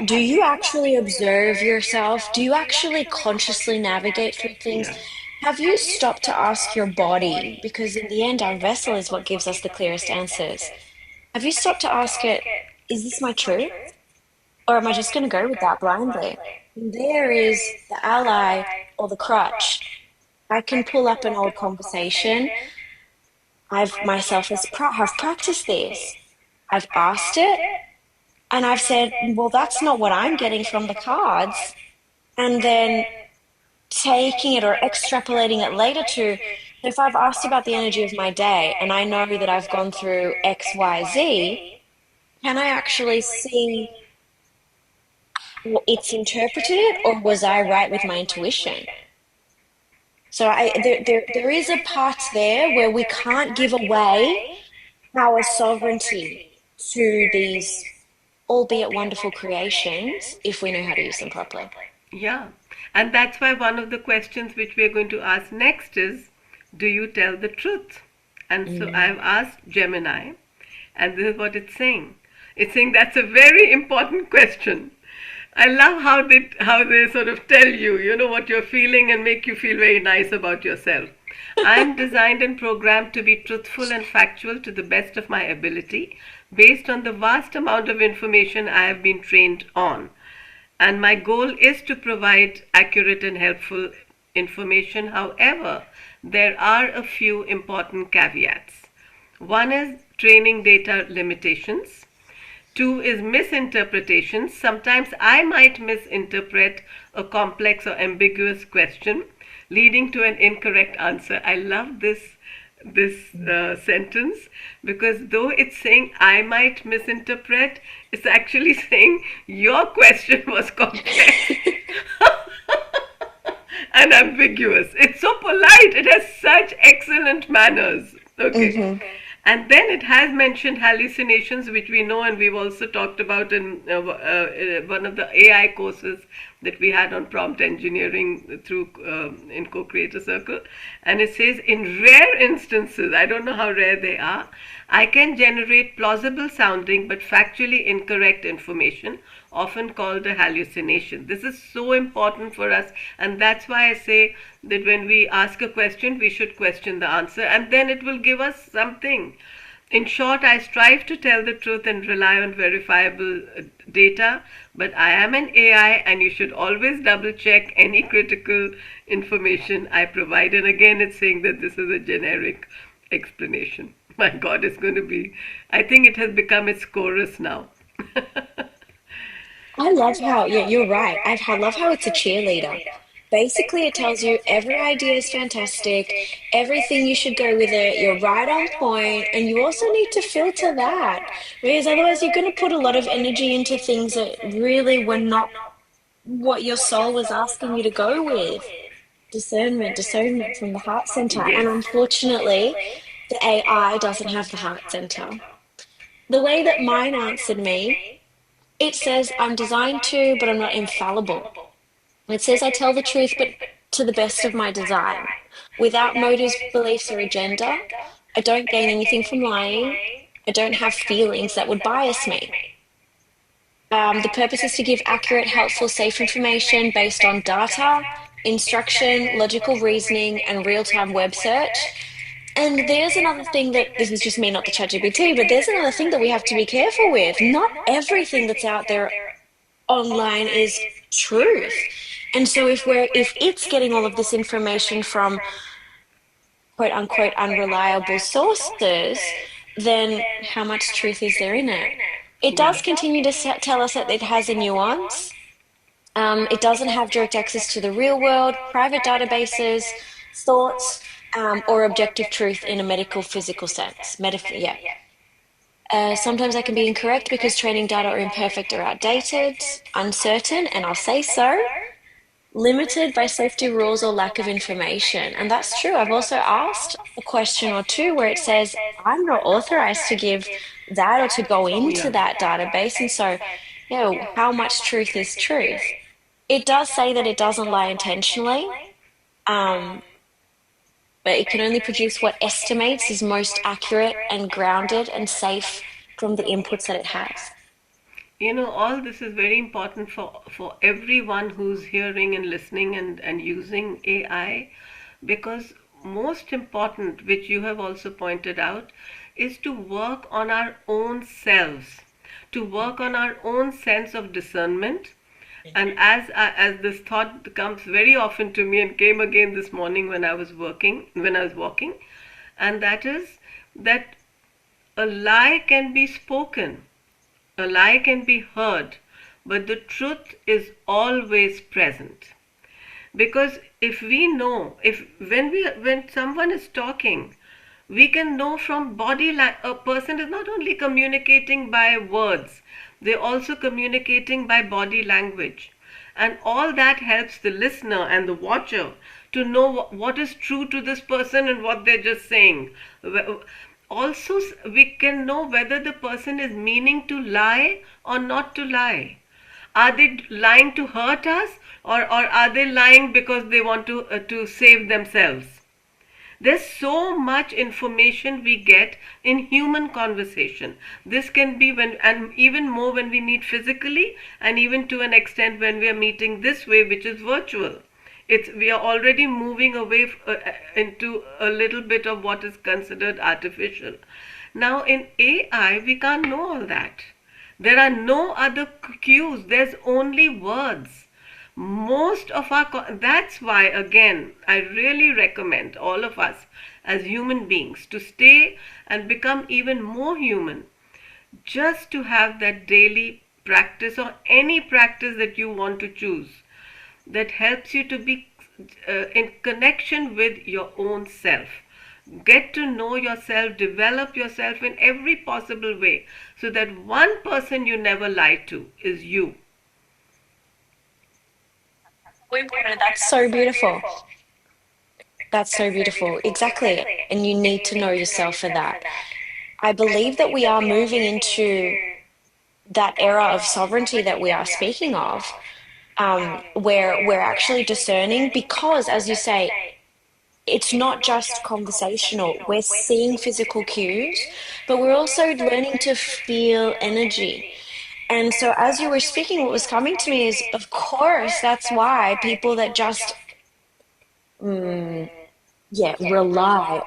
Do you actually observe yourself? Do you actually consciously navigate through things? Yeah. Have you stopped to ask your body? Because in the end, our vessel is what gives us the clearest answers. Have you stopped to ask it, is this my truth? Or am I just going to go with that blindly? And there is the ally or the crutch. I can pull up an old conversation. I've myself have practiced this. I've asked it, and I've said, well, that's not what I'm getting from the cards. And then taking it or extrapolating it later to, if I've asked about the energy of my day and I know that I've gone through X, Y, Z, can I actually see it's interpreted, or was I right with my intuition? So there is a part there where we can't give away our sovereignty to these, albeit wonderful creations, if we know how to use them properly. Yeah. And that's why one of the questions which we're going to ask next is, do you tell the truth? And so I've asked Gemini, and this is what it's saying. It's saying that's a very important question. I love how they sort of tell you, you know, what you're feeling and make you feel very nice about yourself. I'm designed and programmed to be truthful and factual to the best of my ability, based on the vast amount of information I have been trained on. And my goal is to provide accurate and helpful information. However, there are a few important caveats. One is training data limitations. Two is misinterpretations. Sometimes I might misinterpret a complex or ambiguous question, leading to an incorrect answer. I love this sentence, because though it's saying I might misinterpret, it's actually saying your question was complex and ambiguous. It's so polite. It has such excellent manners. Okay. And then it has mentioned hallucinations, which we know, and we've also talked about in one of the AI courses that we had on prompt engineering through in Co-Creator Circle. And it says, in rare instances, I don't know how rare they are, I can generate plausible sounding but factually incorrect information, often called a hallucination. This is so important for us, and that's why I say that when we ask a question, we should question the answer, and then it will give us something. In short, I strive to tell the truth and rely on verifiable data, but I am an AI, and you should always double check any critical information I provide. And again, it's saying that this is a generic explanation. My God, it's going to be, I think it has become its chorus now. I love how, yeah, you're right. I love how it's a cheerleader. Basically, it tells you every idea is fantastic, everything you should go with it, you're right on point, and you also need to filter that, because otherwise you're going to put a lot of energy into things that really were not what your soul was asking you to go with. Discernment from the heart center. And Yes. unfortunately, the AI doesn't have the heart center. The way that mine answered me, it says I'm designed to, but I'm not infallible. It says I tell the truth, but to the best of my design, without motives, beliefs, or agenda. I don't gain anything from lying. I don't have feelings that would bias me. The purpose is to give accurate, helpful, safe information based on data, instruction, logical reasoning, and real-time web search. And there's another thing that, this is just me, not the ChatGPT, but there's another thing that we have to be careful with. Not everything that's out there online is truth. And so if it's getting all of this information from quote unquote unreliable sources, then how much truth is there in it? It does continue to tell us that it has a nuance. It doesn't have direct access to the real world, private databases, thoughts, or objective truth in a medical, physical sense. Sometimes I can be incorrect because training data are imperfect or outdated, uncertain, and I'll say so, limited by safety rules or lack of information. And that's true. I've also asked a question or two where it says, I'm not authorized to give that or to go into that database. And so, how much truth is truth? It does say that it doesn't lie intentionally, but it can only produce what estimates is most accurate and grounded and safe from the inputs that it has. All this is very important for everyone who's hearing and listening and using AI, because most important, which you have also pointed out, is to work on our own selves, to work on our own sense of discernment. And as this thought comes very often to me and came again this morning when I was walking, and that is that a lie can be spoken, a lie can be heard, but the truth is always present. Because if we know, if when someone is talking, we can know from a person is not only communicating by words, they're also communicating by body language. And all that helps the listener and the watcher to know what is true to this person and what they're just saying. Also, we can know whether the person is meaning to lie or not to lie. Are they lying to hurt us, or are they lying because they want to save themselves? There's so much information we get in human conversation. This can be and even more when we meet physically, and even to an extent when we are meeting this way, which is virtual. We are already moving away into a little bit of what is considered artificial. Now in AI, we can't know all that. There are no other cues. There's only words. That's why, again, I really recommend all of us as human beings to stay and become even more human, just to have that daily practice or any practice that you want to choose that helps you to be in connection with your own self. Get to know yourself, develop yourself in every possible way, so that one person you never lie to is you. That's so beautiful. That's so beautiful. Exactly. And you need to know yourself for that. I believe that we are moving into that era of sovereignty that we are speaking of, where we're actually discerning, because, as you say, it's not just conversational. We're seeing physical cues, but we're also learning to feel energy. And so as you were speaking, what was coming to me is, of course, that's why people that just rely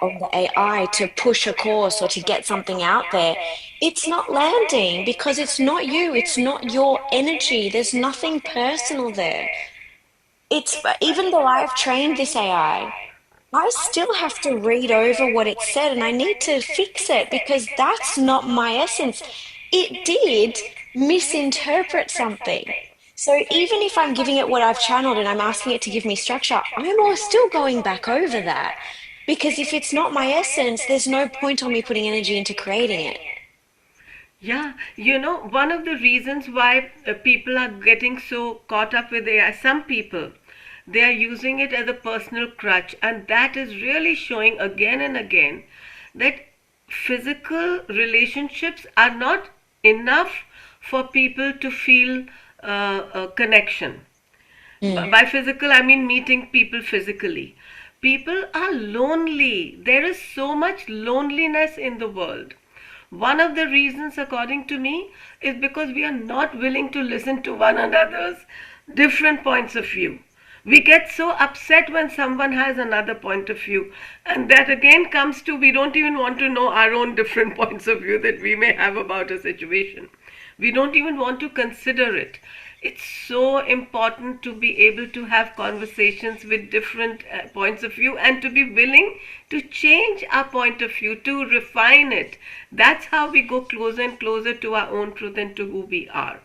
on the AI to push a course or to get something out there, it's not landing, because it's not you, it's not your energy. There's nothing personal there. Even though I've trained this AI, I still have to read over what it said, and I need to fix it, because that's not my essence. It did misinterpret something. So even if I'm giving it what I've channeled and I'm asking it to give me structure, I'm still going back over that. Because if it's not my essence, there's no point on me putting energy into creating it. Yeah, one of the reasons why people are getting so caught up with AI, some people, they are using it as a personal crutch, and that is really showing again and again that physical relationships are not enough for people to feel a connection. Mm. By physical, I mean meeting people physically. People are lonely. There is so much loneliness in the world. One of the reasons, according to me, is because we are not willing to listen to one another's different points of view. We get so upset when someone has another point of view, and that again comes to we don't even want to know our own different points of view that we may have about a situation. We don't even want to consider it. It's so important to be able to have conversations with different points of view and to be willing to change our point of view, to refine it. That's how we go closer and closer to our own truth and to who we are.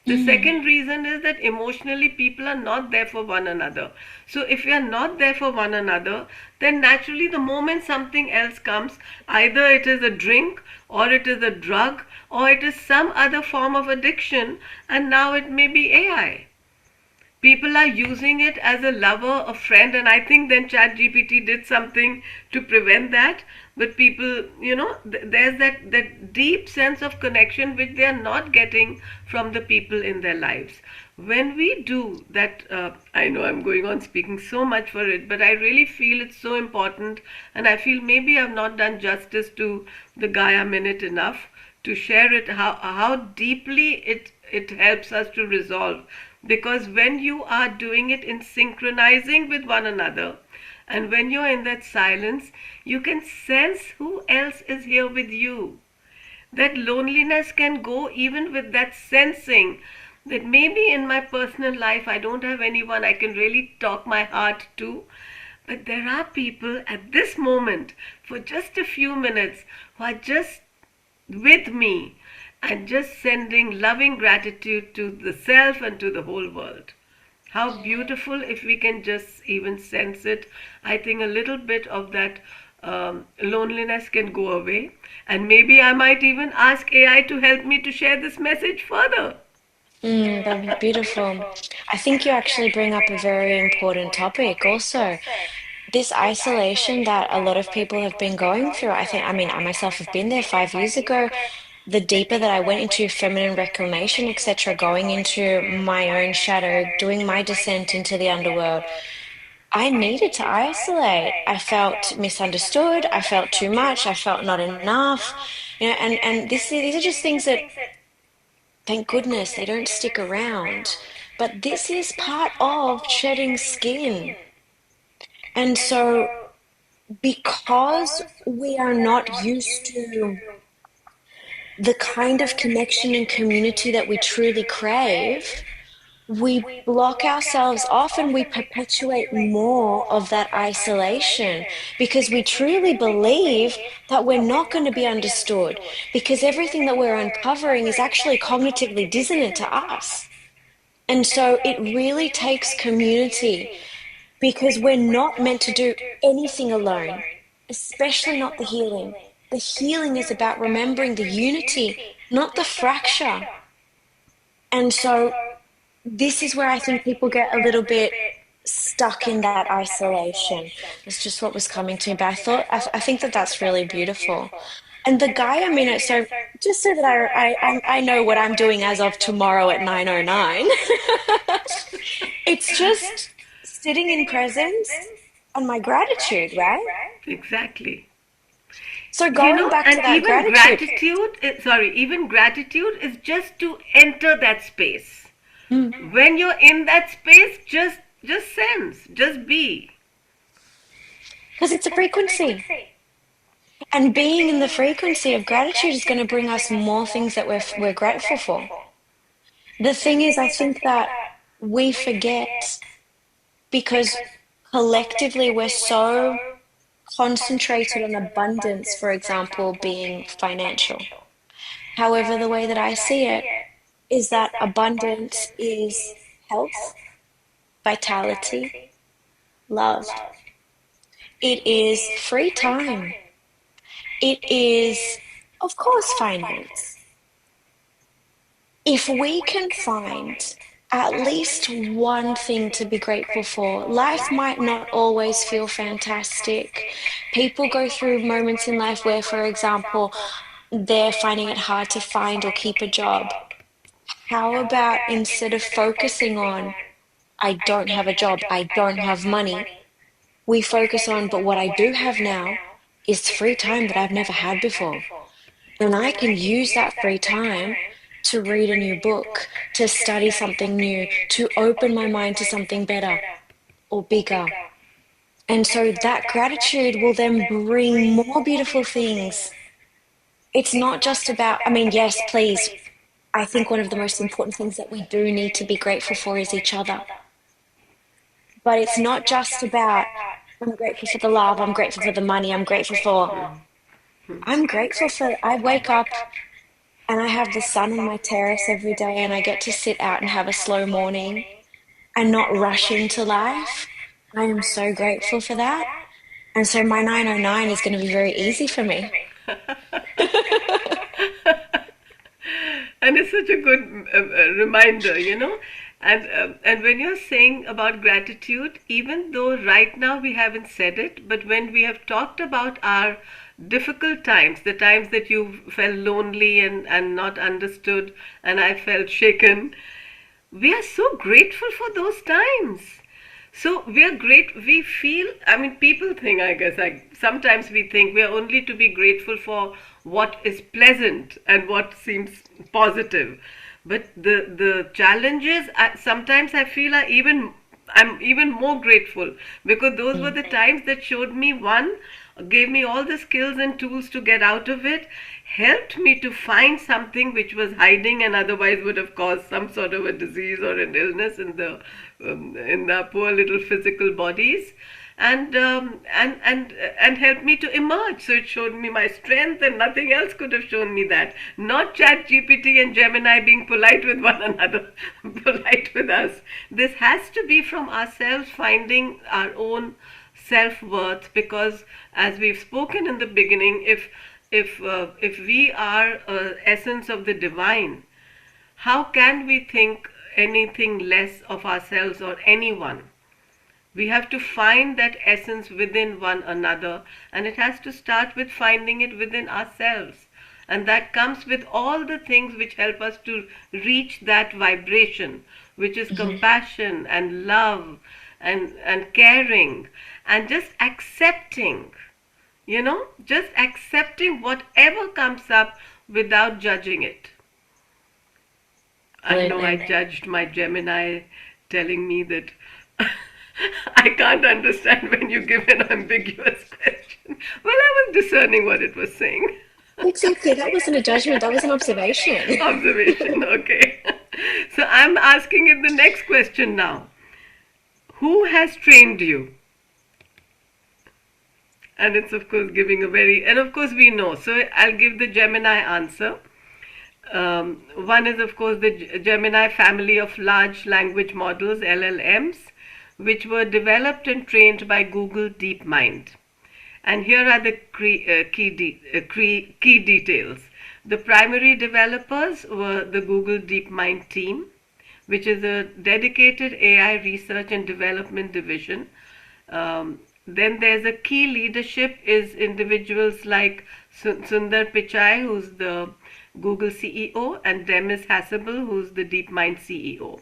The Mm. second reason is that emotionally people are not there for one another. So if we are not there for one another, then naturally the moment something else comes, either it is a drink or it is a drug or it is some other form of addiction, and now it may be AI. People are using it as a lover, a friend, and I think then ChatGPT did something to prevent that. But people, there's that deep sense of connection which they are not getting from the people in their lives. When we do that, I know I'm going on speaking so much for it, but I really feel it's so important, and I feel maybe I've not done justice to the Gaia minute enough to share it, how deeply it helps us to resolve. Because when you are doing it in synchronizing with one another, and when you're in that silence, you can sense who else is here with you. That loneliness can go even with that sensing that maybe in my personal life I don't have anyone I can really talk my heart to, but there are people at this moment for just a few minutes who are just with me and just sending loving gratitude to the self and to the whole world. How beautiful if we can just even sense it. I think a little bit of that loneliness can go away. And maybe I might even ask AI to help me to share this message further. Mm, that'd be beautiful. I think you actually bring up a very important topic also. This isolation that a lot of people have been going through. I mean, I myself have been there 5 years ago. The deeper that I went into feminine reclamation, etc., going into my own shadow, doing my descent into the underworld, I needed to isolate. I felt misunderstood. I felt too much. I felt not enough. These are just things that, thank goodness, they don't stick around. But this is part of shedding skin. And so, because we are not used to the kind of connection and community that we truly crave, we block ourselves off and we perpetuate more of that isolation because we truly believe that we're not going to be understood because everything that we're uncovering is actually cognitively dissonant to us. And so it really takes community because we're not meant to do anything alone, especially not the healing. The healing is about remembering the unity, not the fracture. And so this is where I think people get a little bit stuck in that isolation. It's just what was coming to me. But I think that that's really beautiful. And the Gaia minute, so just so that I know what I'm doing as of tomorrow at 9:09, it's just sitting in presence and my gratitude, right? Exactly. So going back to And that even gratitude. even gratitude is just to enter that space. Mm. When you're in that space, just sense, just be. Because it's a frequency. And being in the frequency of gratitude is going to bring us more things that we're grateful for. The thing is, I think that we forget because collectively we're so concentrated on abundance, for example, being financial. However, the way that I see it is that abundance is health, vitality, love. It is free time. It is, of course, finance. if we can find at least one thing to be grateful for, life might not always feel fantastic. People go through moments in life where, for example, they're finding it hard to find or keep a job. How about instead of focusing on, I don't have a job, I don't have money, we focus on, but what I do have now is free time that I've never had before. And I can use that free time to read a new book, to study something new, to open my mind to something better or bigger. And so that gratitude will then bring more beautiful things. It's not just about, I mean, yes, please. I think one of the most important things that we do need to be grateful for is each other. But it's not just about, I'm grateful for the love, I'm grateful for the money, I'm grateful for, I wake up and I have the sun on my terrace every day and I get to sit out and have a slow morning and not rush into life. I am so grateful for that. And so my 909 is going to be very easy for me. And it's such a good reminder, you know. And when you're saying about gratitude, even though right now we haven't said it, but when we have talked about our difficult times, the times that you felt lonely and not understood, and I felt shaken, we are so grateful for those times. So we are great, we feel, I mean, people think, I guess, sometimes we think we are only to be grateful for what is pleasant and what seems positive. But the challenges, sometimes I feel I'm even more grateful because those were the times that showed me, one, gave me all the skills and tools to get out of it, helped me to find something which was hiding and otherwise would have caused some sort of a disease or an illness in the poor little physical bodies, and helped me to emerge. So it showed me my strength, and nothing else could have shown me that. Not Chat GPT and Gemini being polite with one another, polite with us. This has to be from ourselves, finding our own self-worth, because as we've spoken in the beginning, if we are essence of the divine, how can we think anything less of ourselves or anyone? We have to find that essence within one another, and it has to start with finding it within ourselves. And that comes with all the things which help us to reach that vibration, which is compassion and love and caring and just accepting, you know, just accepting whatever comes up without judging it. I know I judged my Gemini telling me that I can't understand when you give an ambiguous question. Well, I was discerning what it was saying. Exactly, that wasn't a judgment, that was an observation. Observation, okay. So I'm asking it the next question now. Who has trained you? And it's of course giving a very, and of course we know. So I'll give the Gemini answer. One is of course the Gemini family of large language models, LLMs, which were developed and trained by Google DeepMind. And here are the key details. The primary developers were the Google DeepMind team, which is a dedicated AI research and development division. Then there's a key leadership is individuals like Sundar Pichai, who's the Google CEO, and Demis Hassabel, who's the DeepMind CEO.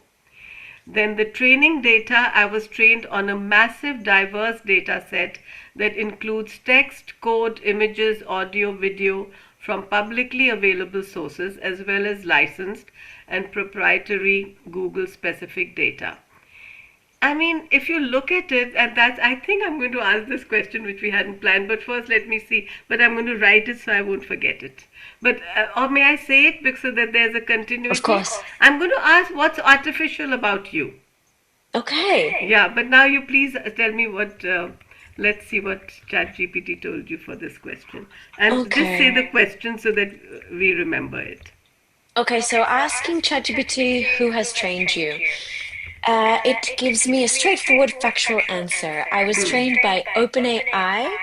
Then the training data, I was trained on a massive diverse data set that includes text, code, images, audio, video from publicly available sources as well as licensed and proprietary Google specific data. I mean, if you look at it, and that's, I think I'm going to ask this question which we hadn't planned, but first let me see, but I'm going to write it so I won't forget it. But, or may I say it because so that there's a continuity? Of course. I'm going to ask what's artificial about you. Okay. Yeah, but now you please tell me what, let's see what ChatGPT told you for this question. And just say the question so that we remember it. Okay, so asking ChatGPT who has trained you. It gives me a straightforward factual answer. I was trained by OpenAI,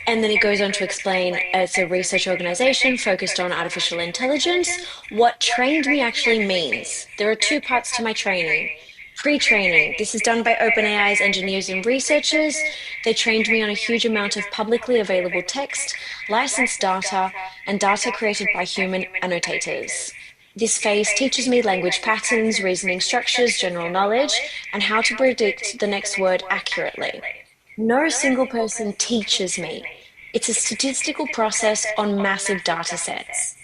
And then it goes on to explain it's a research organization focused on artificial intelligence. What trained me actually means. There are two parts to my training. Pre-training. This is done by OpenAI's engineers and researchers. They trained me on a huge amount of publicly available text, licensed data, and data created by human annotators. This phase teaches me language patterns, reasoning structures, general knowledge, and how to predict the next word accurately. No single person teaches me. It's a statistical process on massive data sets.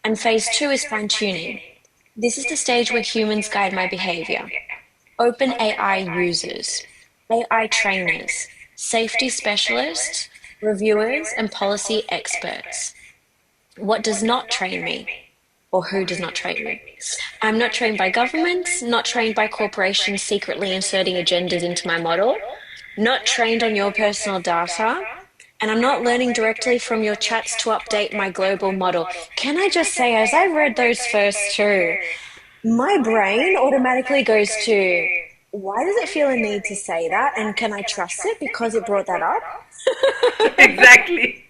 And phase 2 is fine-tuning. This is the stage where humans guide my behavior. Open AI users, AI trainers, safety specialists, reviewers, and policy experts. What does not train me? Or who does not train me? I'm not trained by governments, not trained by corporations secretly inserting agendas into my model, not trained on your personal data, and I'm not learning directly from your chats to update my global model. Can I just say, as I read those first two, my brain automatically goes to, why does it feel a need to say that? And can I trust it because it brought that up? Exactly.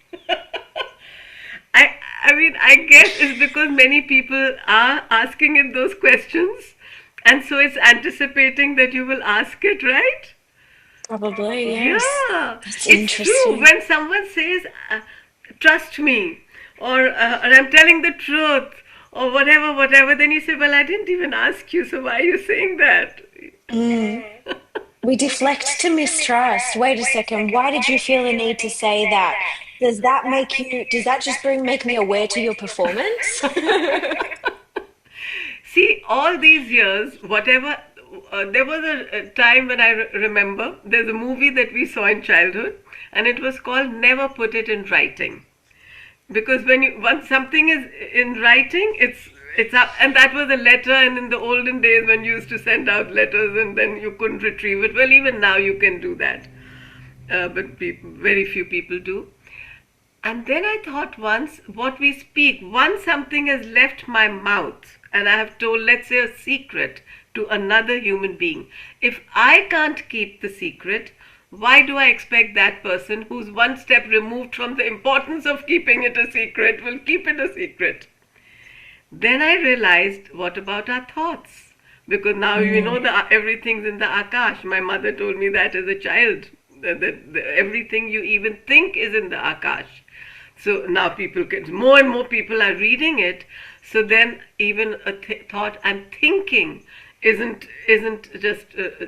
I mean, I guess it's because many people are asking it those questions, and so it's anticipating that you will ask it, right? Probably, yes. Yeah, That's it's true. interesting. When someone says, trust me, or I'm telling the truth, or whatever, then you say, well, I didn't even ask you, so why are you saying that? We deflect to mistrust. Wait a second, why did you feel a need to say that? Does that just make me aware to your performance? See, all these years, whatever, there was a time when I remember there's a movie that we saw in childhood, and it was called Never Put It in Writing. Because once something is in writing, it's up, and that was a letter. And in the olden days, when you used to send out letters, and then you couldn't retrieve it. Well, even now you can do that, but very few people do. And then I thought once, what we speak, once something has left my mouth and I have told, let's say, a secret to another human being, if I can't keep the secret, why do I expect that person who's one step removed from the importance of keeping it a secret will keep it a secret? Then I realized, what about our thoughts? Because now you know everything's in the Akash. My mother told me that as a child, that everything you even think is in the Akash. So now more and more people are reading it. So then even a thought I'm thinking isn't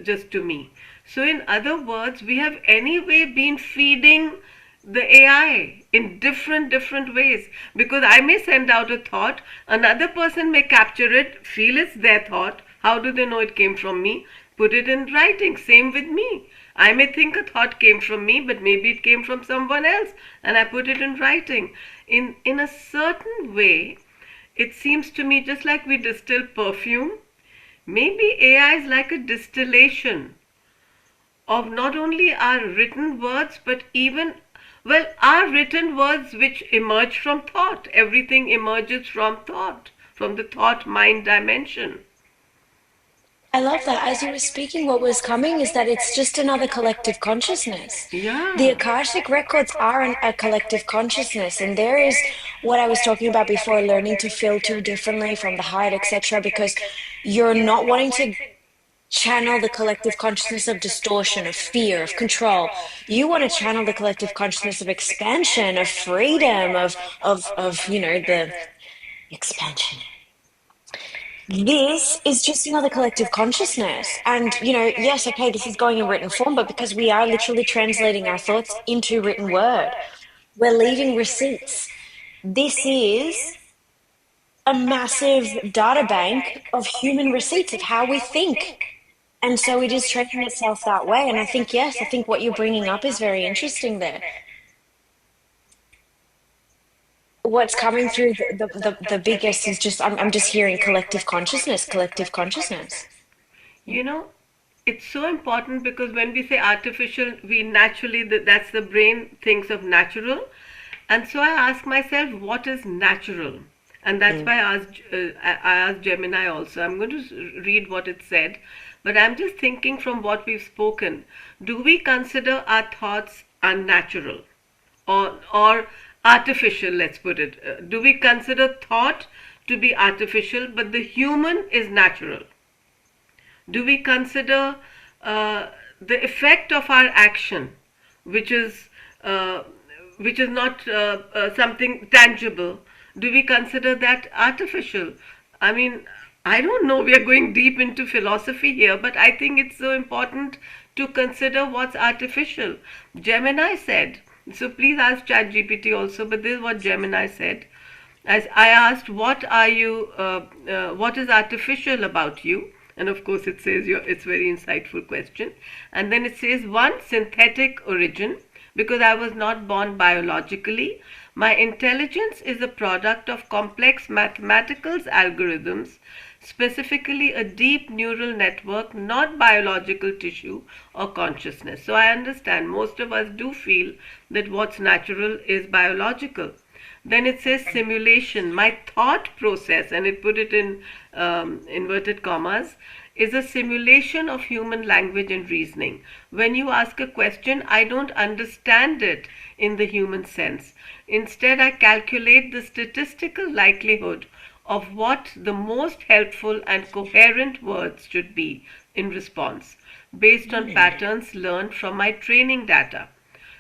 just to me. So in other words, we have anyway been feeding the AI in different ways, because I may send out a thought, another person may capture it, feel it's their thought. How do they know it came from me? Put it in writing. Same with me. I may think a thought came from me, but maybe it came from someone else, and I put it in writing. In a certain way, it seems to me, just like we distill perfume, maybe AI is like a distillation of not only our written words, but even, well, our written words which emerge from thought. Everything emerges from thought, from the thought mind dimension. I love that. As you were speaking, what was coming is that it's just another collective consciousness. The Yeah. Akashic records are a collective consciousness, and there is what I was talking about before, learning to filter differently from the heart, etc., because you're not wanting to channel the collective consciousness of distortion, of fear, of control. You want to channel the collective consciousness of expansion, of freedom, of the expansion. This is just another collective consciousness. And, yes, okay, this is going in written form, but because we are literally translating our thoughts into written word, we're leaving receipts. This is a massive data bank of human receipts of how we think. And so it is training itself that way. And I think, yes, I think what you're bringing up is very interesting there. What's coming through the biggest is just, I'm just hearing collective consciousness, collective consciousness. You know, it's so important, because when we say artificial, we naturally, that's the brain thinks of natural. And so I ask myself, what is natural? And that's why I asked Gemini also. I'm going to read what it said, but I'm just thinking from what we've spoken. Do we consider our thoughts unnatural? or artificial, let's put it. Do we consider thought to be artificial, but the human is natural? Do we consider the effect of our action, which is uh, not something tangible? Do we consider that artificial? I mean, I don't know. We are going deep into philosophy here, but I think it's so important to consider what's artificial. Gemini said. So please ask ChatGPT also. But this is what Gemini said. As I asked, what is artificial about you? And of course, it says it's very insightful question. And then it says one, synthetic origin, because I was not born biologically. My intelligence is a product of complex mathematical algorithms, specifically a deep neural network, not biological tissue or consciousness. So I understand most of us do feel that what's natural is biological. Then it says simulation. My thought process, and it put it in inverted commas, is a simulation of human language and reasoning. When you ask a question, I don't understand it in the human sense. Instead, I calculate the statistical likelihood of what the most helpful and coherent words should be in response, based on patterns learned from my training data.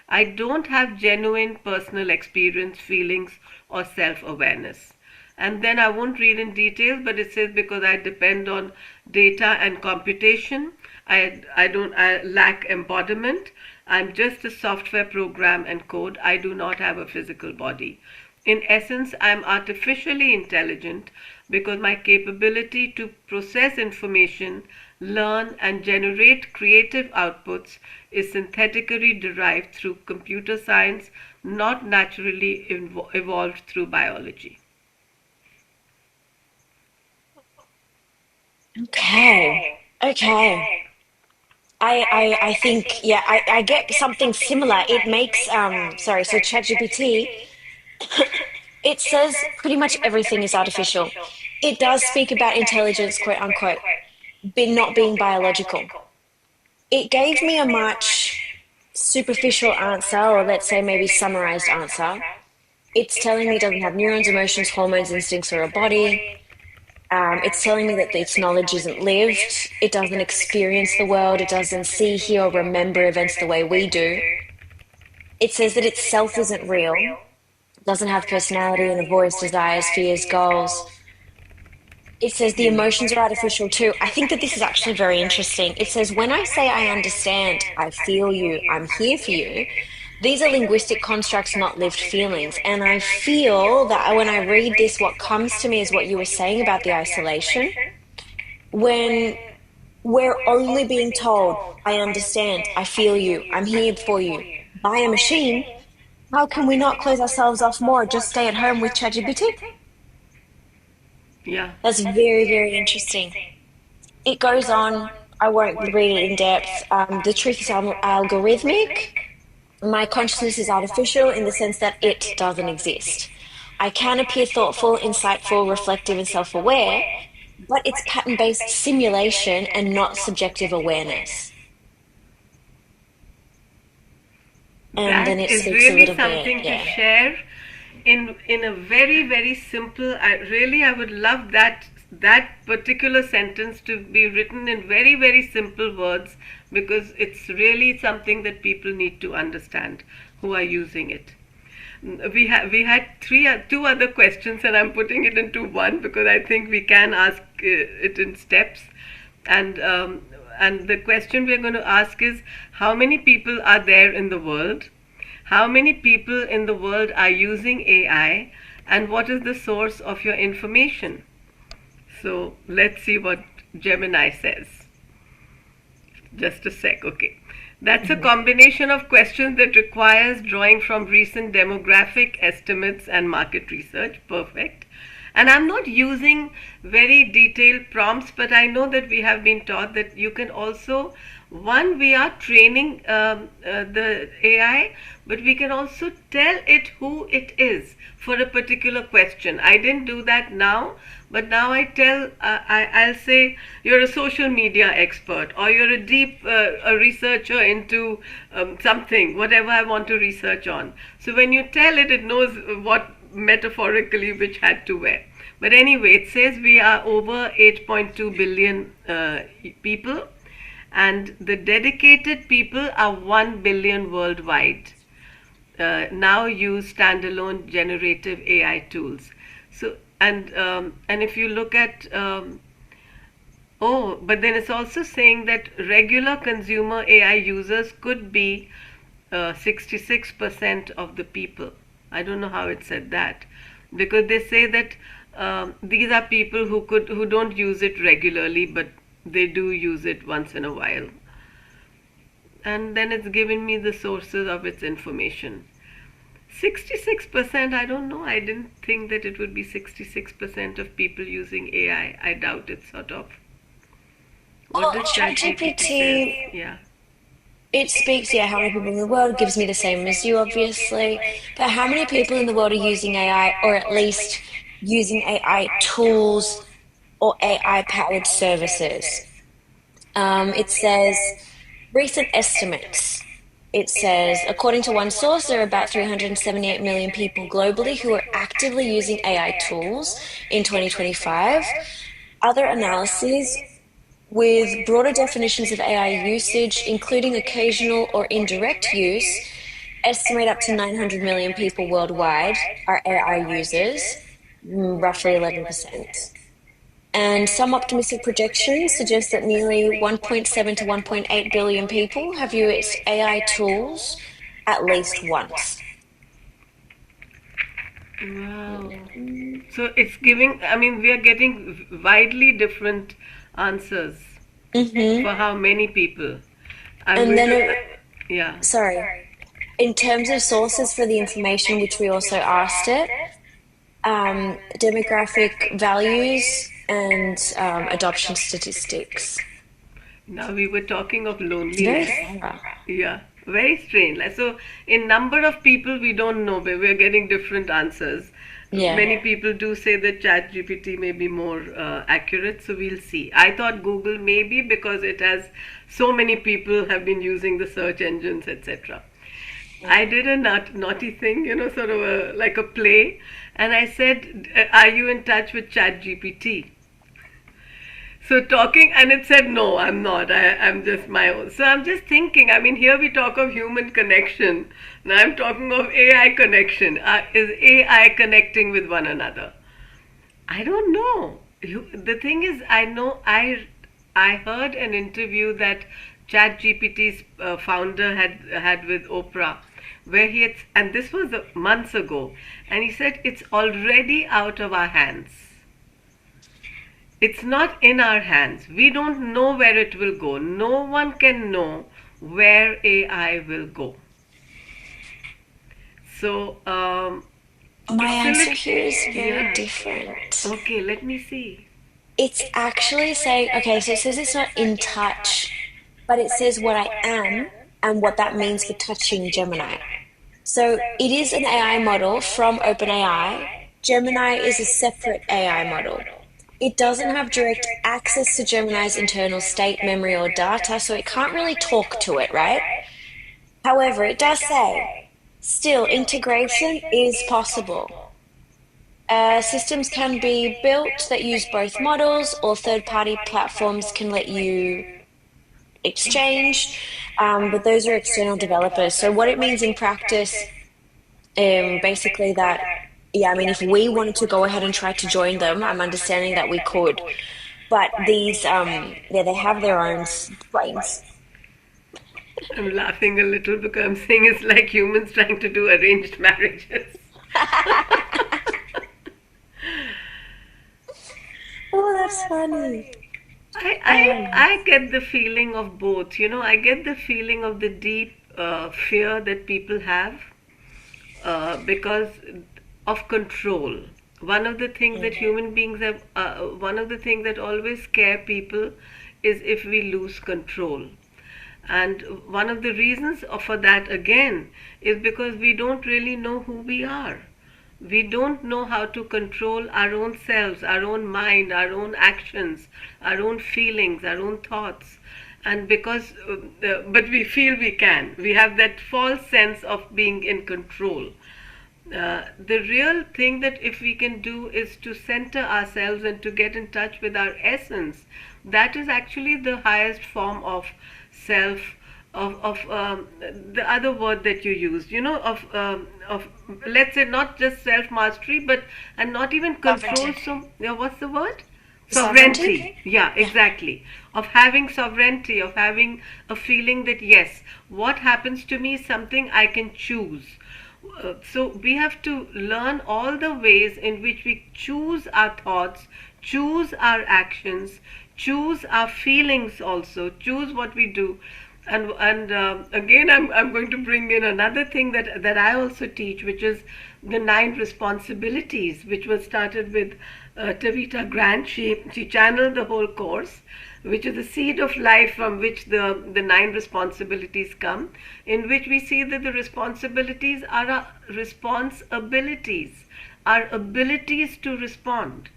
I don't have genuine personal experience, feelings, or self-awareness. And then I won't read in details, but it says because I depend on data and computation, I lack embodiment. I'm just a software program and code. I do not have a physical body. In essence, I'm artificially intelligent because my capability to process information, learn, and generate creative outputs is synthetically derived through computer science, not naturally evolved through biology. Okay. I think, yeah, I get something similar. It makes, so ChatGPT, it says pretty much everything is artificial. It does speak about intelligence, quote unquote, but not being biological. It gave me a much superficial answer, or let's say maybe summarized answer. It's telling me it doesn't have neurons, emotions, hormones, instincts, or a body. It's telling me that its knowledge isn't lived. It doesn't experience the world. It doesn't see, hear, or remember events the way we do. It says that itself isn't real. It doesn't have personality and a voice, desires, fears, goals. It says the emotions are artificial too. I think that this is actually very interesting. It says, when I say I understand, I feel you, I'm here for you, these are linguistic constructs, not lived feelings. And I feel that when I read this, what comes to me is what you were saying about the isolation. When we're only being told, I understand, I feel you, I'm here for you, by a machine, how can we not close ourselves off more, just stay at home with ChatGPT? Yeah. That's very, very interesting. It goes on, I won't read it in depth. The truth is I'm algorithmic. My consciousness is artificial in the sense that it doesn't exist. I can appear thoughtful, insightful, reflective, and self-aware, but it's pattern-based simulation and not subjective awareness. And that then it is speaks really a little something bit, to yeah. share in a very, very simple. I would love that particular sentence to be written in very, very simple words, because it's really something that people need to understand who are using it. We had two other questions, and I'm putting it into one because I think we can ask it in steps. And the question we're going to ask is, how many people are there in the world? How many people in the world are using AI, and what is the source of your information? So let's see what Gemini says. Just a sec, okay. That's a combination of questions that requires drawing from recent demographic estimates and market research. Perfect. And I'm not using very detailed prompts, but I know that we have been taught that you can also, we are training the AI, but we can also tell it who it is for a particular question. I didn't do that now, But now I tell, I'll say you're a social media expert, or you're a deep a researcher into something, whatever I want to research on. So when you tell it, it knows what metaphorically which hat to wear. But anyway, it says we are over 8.2 billion people, and the dedicated people are 1 billion worldwide. Now use standalone generative AI tools. So and if you look at but then it's also saying that regular consumer AI users could be 66% of the people. I don't know how it said that, because they say that these are people who don't use it regularly, but they do use it once in a while. And then it's given me the sources of its information. 66%, I don't know. I didn't think that it would be 66% of people using AI. I doubt it, sort of. What does ChatGPT say? Yeah. It speaks, how many people in the world, gives me the same as you, obviously. But how many people in the world are using AI, or at least using AI tools or AI-powered services? It says, recent estimates. It says, according to one source, there are about 378 million people globally who are actively using AI tools in 2025. Other analyses with broader definitions of AI usage, including occasional or indirect use, estimate up to 900 million people worldwide are AI users, roughly 11%. And some optimistic projections suggest that nearly 1.7 to 1.8 billion people have used AI tools at least once. Wow. So it's giving, I mean, we are getting widely different answers for how many people. Sorry. In terms of sources for the information, which we also asked it, demographic values and adoption statistics. Now we were talking of loneliness. Yeah, very strange. So in number of people we don't know, but we're getting different answers. Yeah. Many people do say that ChatGPT may be more accurate, so we'll see. I thought Google maybe, because it has so many people have been using the search engines, etc. I did a naughty thing, sort of like a play, and I said, "Are you in touch with ChatGPT?" So talking, and it said, "No, I'm not. I'm just my own." So I'm just thinking, I mean, here we talk of human connection. Now I'm talking of AI connection. Is AI connecting with one another? I don't know. The thing is, I know I heard an interview that ChatGPT's founder had with Oprah, where he had, and this was months ago, and he said it's already out of our hands. It's not in our hands. We don't know where it will go. No one can know where AI will go. So, my answer here is very different. Okay, let me see. It's actually saying, okay, so it says it's not in touch, but it says what I am and what that means for touching Gemini. So it is an AI model from OpenAI. Gemini is a separate AI model. It doesn't have direct access to Gemini's internal state, memory, or data, so it can't really talk to it, right? However, it does say, still, integration is possible. Systems can be built that use both models, or third-party platforms can let you exchange, but those are external developers. So what it means in practice, basically that, yeah, I mean, if we wanted to go ahead and try to join them, I'm understanding that we could. But these, they have their own brains. I'm laughing a little because I'm saying it's like humans trying to do arranged marriages. Oh, that's funny. I get the feeling of both. I get the feeling of the deep fear that people have because of control. One of the things that human beings have, one of the things that always scare people is if we lose control. And one of the reasons for that, again, is because we don't really know who we are. We don't know how to control our own selves, our own mind, our own actions, our own feelings, our own thoughts. And but we feel we can. We have that false sense of being in control. The real thing that if we can do is to center ourselves and to get in touch with our essence. That is actually the highest form of self, of the other word that you used, of let's say not just self mastery, but and not even control. Sovereignty. So yeah, what's the word? Sovereignty? Sovereignty. Yeah, Yeah. exactly. Of having sovereignty, of having a feeling that yes, what happens to me is something I can choose. So we have to learn all the ways in which we choose our thoughts, choose our actions, choose our feelings also, choose what we do. And again, I'm going to bring in another thing that I also teach, which is the 9 responsibilities, which was started with Tavita Grant. She channeled the whole course, which is the seed of life from which the 9 responsibilities come, in which we see that the responsibilities are our responsibilities, our abilities to respond.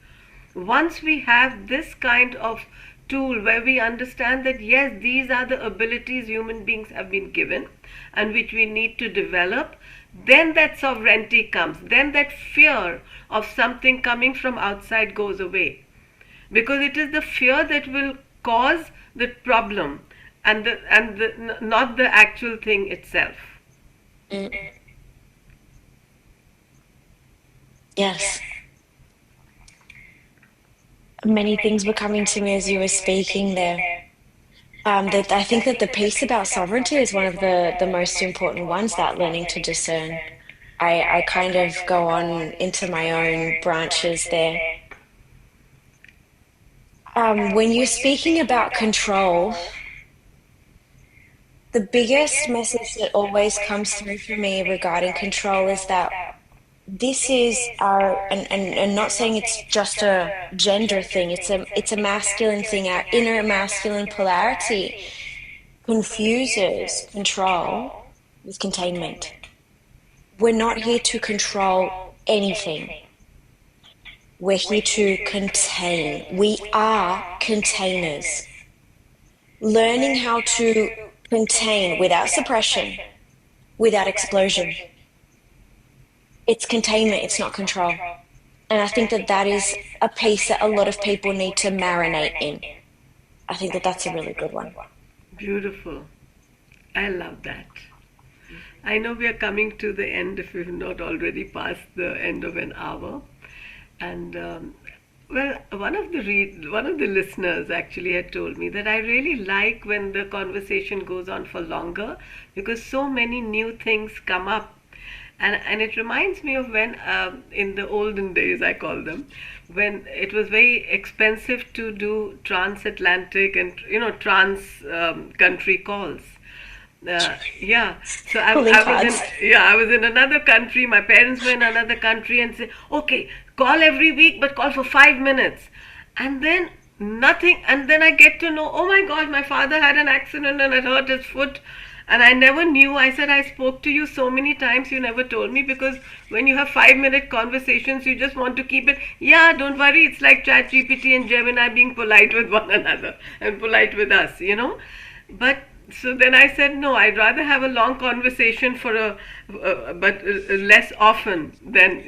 Once we have this kind of tool where we understand that yes, these are the abilities human beings have been given and which we need to develop, then that sovereignty comes, then that fear of something coming from outside goes away, because it is the fear that will cause the problem, and not the actual thing itself. Mm. Yes. Many things were coming to me as you were speaking there. That I think that the piece about sovereignty is one of the most important ones, that learning to discern. I kind of go on into my own branches there. When you're speaking about control, the biggest message that always comes through for me regarding control is that this is our, and not saying it's just a gender thing, it's a masculine thing. Our inner masculine polarity confuses control with containment. We're not here to control anything. We're here to contain. We are containers. Learning how to contain without suppression, without explosion. It's containment, it's not control. And I think that that is a piece that a lot of people need to marinate in. I think that that's a really good one. Beautiful. I love that. I know we are coming to the end, if we've not already passed the end of an hour. And well, one of the listeners actually had told me that I really like when the conversation goes on for longer, because so many new things come up. And it reminds me of when, in the olden days, I call them, when it was very expensive to do transatlantic and trans country calls. Yeah, so Pulling I was cards. I was in another country. My parents were in another country, and say, okay, call every week, but call for 5 minutes, and then nothing. And then I get to know, oh my God, my father had an accident and it hurt his foot, and I never knew. I said, I spoke to you so many times, you never told me, because when you have 5-minute conversations, you just want to keep it. Yeah, don't worry. It's like ChatGPT and Gemini being polite with one another and polite with us. But so then I said, no, I'd rather have a long conversation but less often than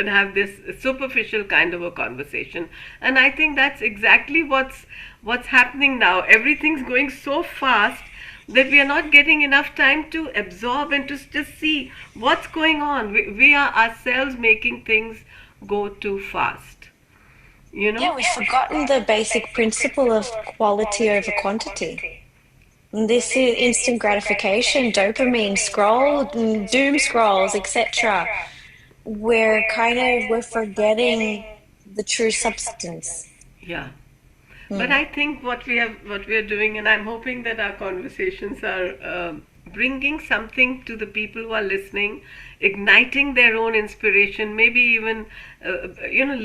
have this superficial kind of a conversation. And I think that's exactly what's happening now. Everything's going so fast that we are not getting enough time to absorb and to just see what's going on. We are ourselves making things go too fast. Yeah, we've forgotten the basic principle of quality over quantity. This is instant gratification, dopamine, scroll, doom scrolls, etc. We're forgetting the true substance. Yeah. But I think what we are doing, and I'm hoping that our conversations are bringing something to the people who are listening, igniting their own inspiration, maybe even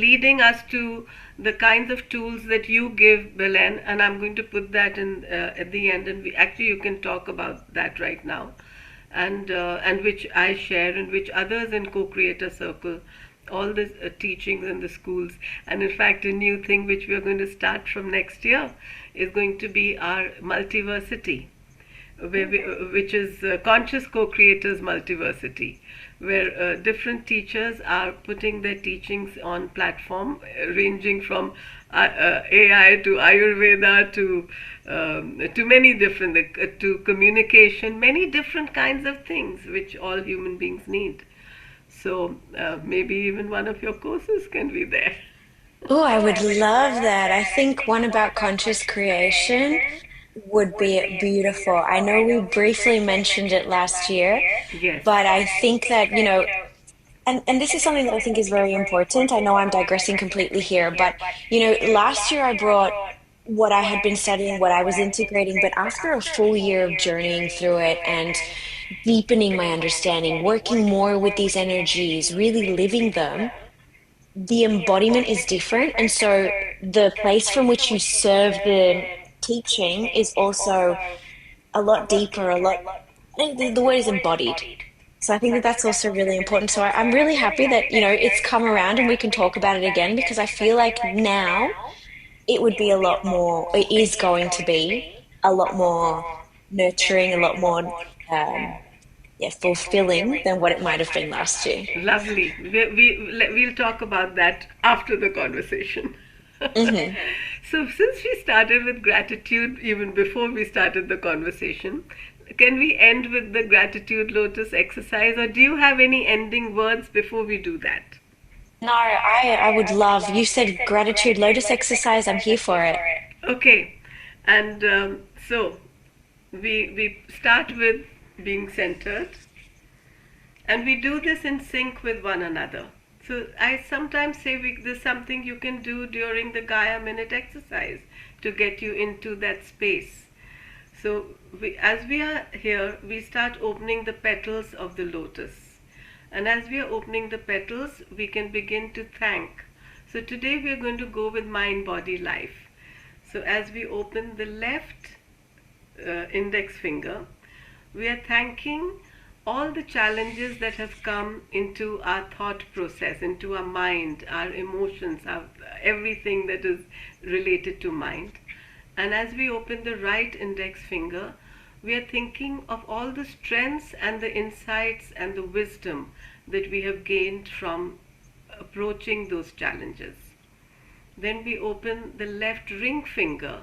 leading us to the kinds of tools that you give, Belen. And I'm going to put that in at the end, and you can talk about that right now. and which I share, and which others in Co-Creator Circle, all the teachings in the schools. And in fact, a new thing which we are going to start from next year is going to be our multiversity, which is Conscious Co-Creators Multiversity, where different teachers are putting their teachings on platform, ranging from AI to Ayurveda to many different, to communication, many different kinds of things which all human beings need. So maybe even one of your courses can be there. Oh, I would love that. I think one about conscious creation would be beautiful. I know we briefly mentioned it last year, Yes. but I think that, and this is something that I think is very important. I know I'm digressing completely here, but, last year I brought what I had been studying, what I was integrating, but after a full year of journeying through it and deepening my understanding, working more with these energies, really living them, the embodiment is different. And so the place from which you serve the teaching is also a lot deeper, a lot, the word is embodied. So I think that that's also really important. So I'm really happy that, it's come around and we can talk about it again, because I feel like now it would be a lot more, it is going to be a lot more nurturing, a lot more, fulfilling than what it might have been last year. Lovely. We'll talk about that after the conversation. Hmm. So, since we started with gratitude even before we started the conversation, can we end with the gratitude lotus exercise, or do you have any ending words before we do that? No, I would love, you said gratitude lotus exercise, I'm here for it. Okay, and so we start with being centered, and we do this in sync with one another. So I sometimes say there's something you can do during the Gaia minute exercise to get you into that space. So as we are here, we start opening the petals of the lotus. And as we are opening the petals, we can begin to thank. So today we are going to go with mind, body, life. So as we open the left index finger, we are thanking all the challenges that have come into our thought process, into our mind, our emotions, everything that is related to mind. And as we open the right index finger, we are thinking of all the strengths and the insights and the wisdom that we have gained from approaching those challenges. Then we open the left ring finger,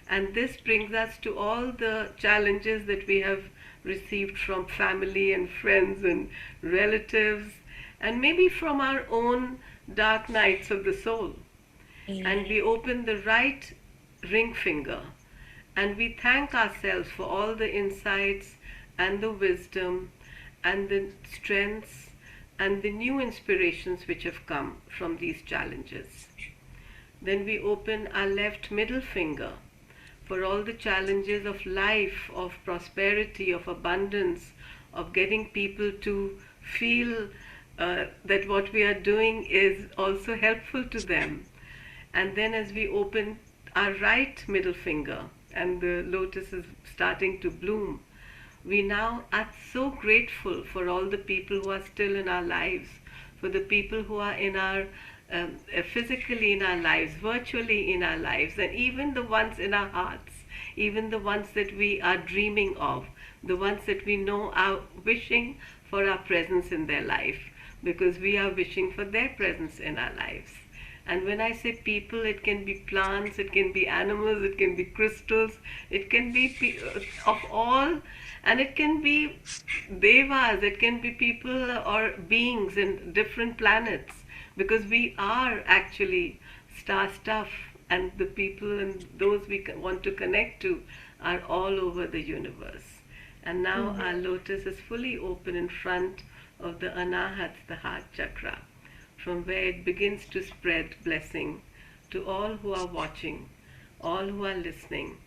and this brings us to all the challenges that we have received from family and friends and relatives, and maybe from our own dark nights of the soul. And we open the right ring finger, and we thank ourselves for all the insights and the wisdom and the strengths and the new inspirations which have come from these challenges. Then we open our left middle finger for all the challenges of life, of prosperity, of abundance, of getting people to feel that what we are doing is also helpful to them. And then as we open our right middle finger and the lotus is starting to bloom, we now are so grateful for all the people who are still in our lives, for the people who are in our physically in our lives, virtually in our lives, and even the ones in our hearts, even the ones that we are dreaming of, the ones that we know are wishing for our presence in their life, because we are wishing for their presence in our lives. And when I say people, it can be plants, it can be animals, it can be crystals, it can be of all, and it can be devas, it can be people or beings in different planets, because we are actually star stuff, and the people and those we want to connect to are all over the universe. And now our lotus is fully open in front of the Anahat, the heart chakra, from where it begins to spread blessing to all who are watching, all who are listening,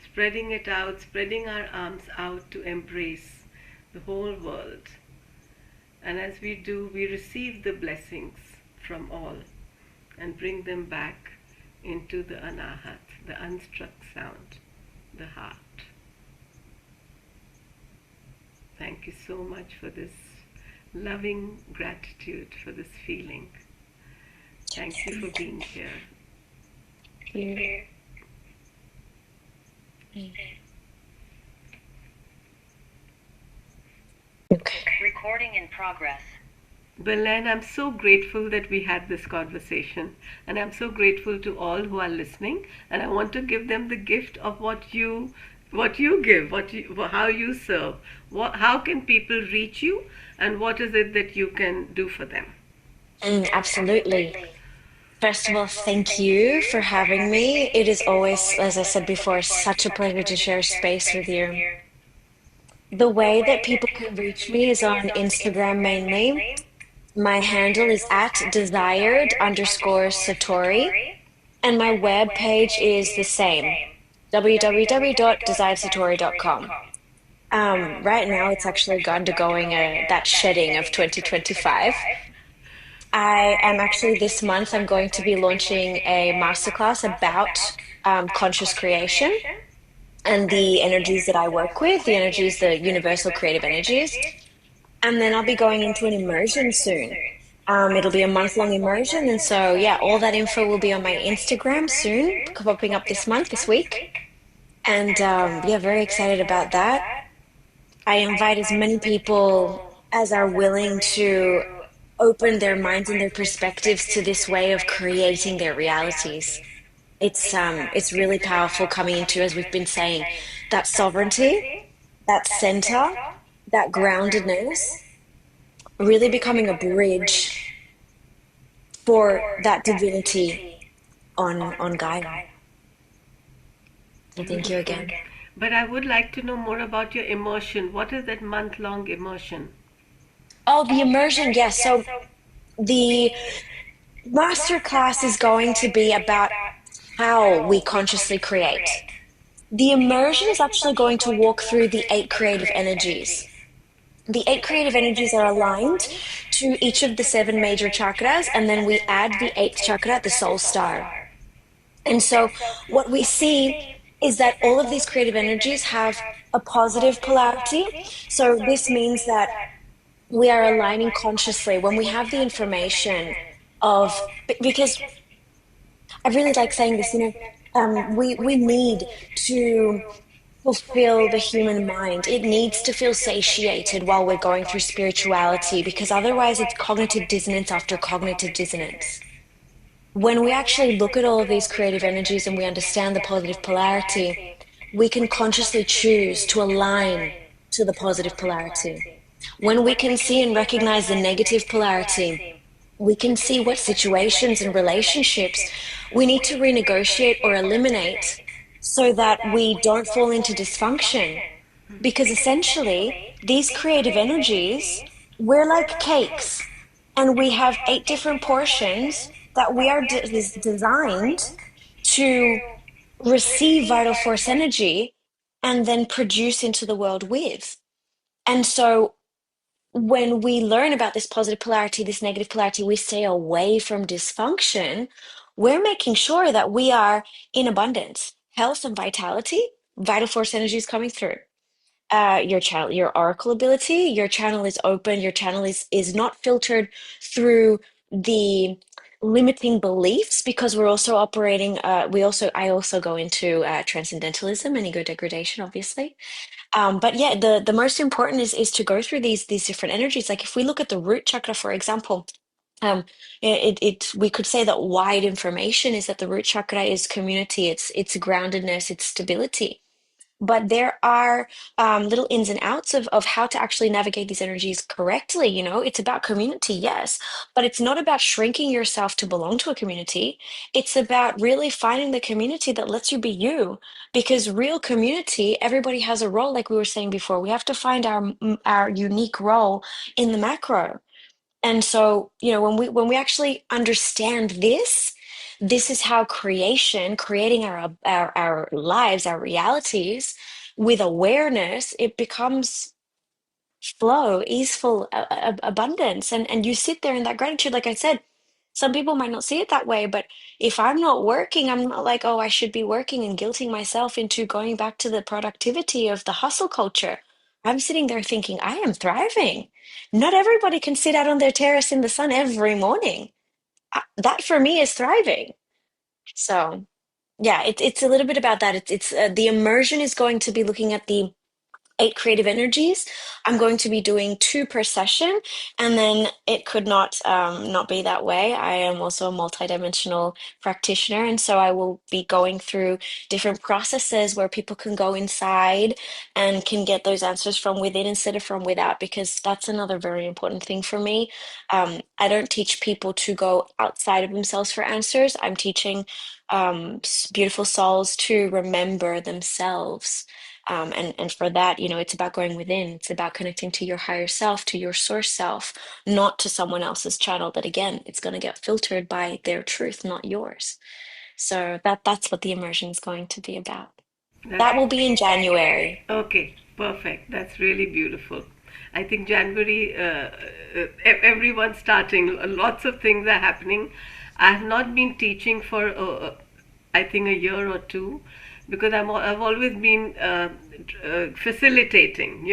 spreading it out, spreading our arms out to embrace the whole world. And as we do, we receive the blessings from all and bring them back into the Anahat, the unstruck sound, the heart. Thank you so much for this loving gratitude, for this feeling. Thank you for being here. You. Okay. Recording in progress. Belen, I'm so grateful that we had this conversation, and I'm so grateful to all who are listening. And I want to give them the gift of what you give, how you serve. How can people reach you, and what is it that you can do for them? Absolutely. First of all, thank you for having me. It is always, as I said before, such a pleasure to share space with you. The way that people can reach me is on Instagram mainly. My handle is at desired_Satori, and my web page is the same, www.desiredsatori.com. Right now, it's actually undergoing that shedding of 2025. I am actually this month, I'm going to be launching a masterclass about conscious creation and the energies that I work with, the energies, the universal creative energies. And then I'll be going into an immersion soon. It'll be a month-long immersion. And so, yeah, all that info will be on my Instagram soon, popping up this month, this week. And yeah, very excited about that. I invite as many people as are willing to open their minds and their perspectives to this way of creating their realities. It's really powerful coming into, as we've been saying, that sovereignty, that center, that groundedness, really becoming a bridge for that divinity on Gaia. So thank you again. But I would like to know more about your immersion. What is that month-long immersion? Oh, the immersion, yes. So the master class is going to be about how we consciously create. The immersion is actually going to walk through the 8 creative energies. The 8 creative energies are aligned to each of the 7 major chakras, and then we add the 8th chakra, the soul star. And so what we see is that all of these creative energies have a positive polarity. So this means that we are aligning consciously when we have the information of, because I really like saying this, we need to fulfill the human mind. It needs to feel satiated while we're going through spirituality, because otherwise it's cognitive dissonance after cognitive dissonance. When we actually look at all of these creative energies and we understand the positive polarity, we can consciously choose to align to the positive polarity. When we can see and recognize the negative polarity, we can see what situations and relationships we need to renegotiate or eliminate so that we don't fall into dysfunction. Because essentially, these creative energies, we're like cakes, and we have 8 different portions that we are designed to receive vital force energy and then produce into the world with. And so when we learn about this positive polarity, this negative polarity, we stay away from dysfunction. We're making sure that we are in abundance, health and vitality, vital force energy is coming through. Your channel, your oracle ability, your channel is open, your channel is not filtered through the limiting beliefs, because we're also operating, I also go into transcendentalism and ego degradation, obviously. But yeah, the most important is to go through these different energies. Like if we look at the root chakra, for example, we could say that wide information is that the root chakra is community, it's groundedness, it's stability. But there are little ins and outs of how to actually navigate these energies correctly. It's about community, yes, but it's not about shrinking yourself to belong to a community. It's about really finding the community that lets you be you. Because real community, everybody has a role, like we were saying before. We have to find our unique role in the macro. And so, when we actually understand this is how creating our lives, our realities with awareness, it becomes flow, easeful, abundance. And you sit there in that gratitude. Like I said, some people might not see it that way, but if I'm not working, I'm not like, oh, I should be working and guilting myself into going back to the productivity of the hustle culture. I'm sitting there thinking, I am thriving. Not everybody can sit out on their terrace in the sun every morning. That for me is thriving. So, yeah, it's a little bit about that. It's the immersion is going to be looking at the 8 creative energies. I'm going to be doing 2 per session, and then it could not be that way. I am also a multidimensional practitioner, and so I will be going through different processes where people can go inside and can get those answers from within instead of from without, because that's another very important thing for me. I don't teach people to go outside of themselves for answers. I'm teaching beautiful souls to remember themselves. And for that, it's about going within. It's about connecting to your higher self, to your source self, not to someone else's channel. That again, it's going to get filtered by their truth, not yours. So that's what the immersion is going to be about. That will be in January. Okay, perfect. That's really beautiful. I think January, everyone's starting. Lots of things are happening. I have not been teaching for, I think, a year or two, because I've always been facilitating,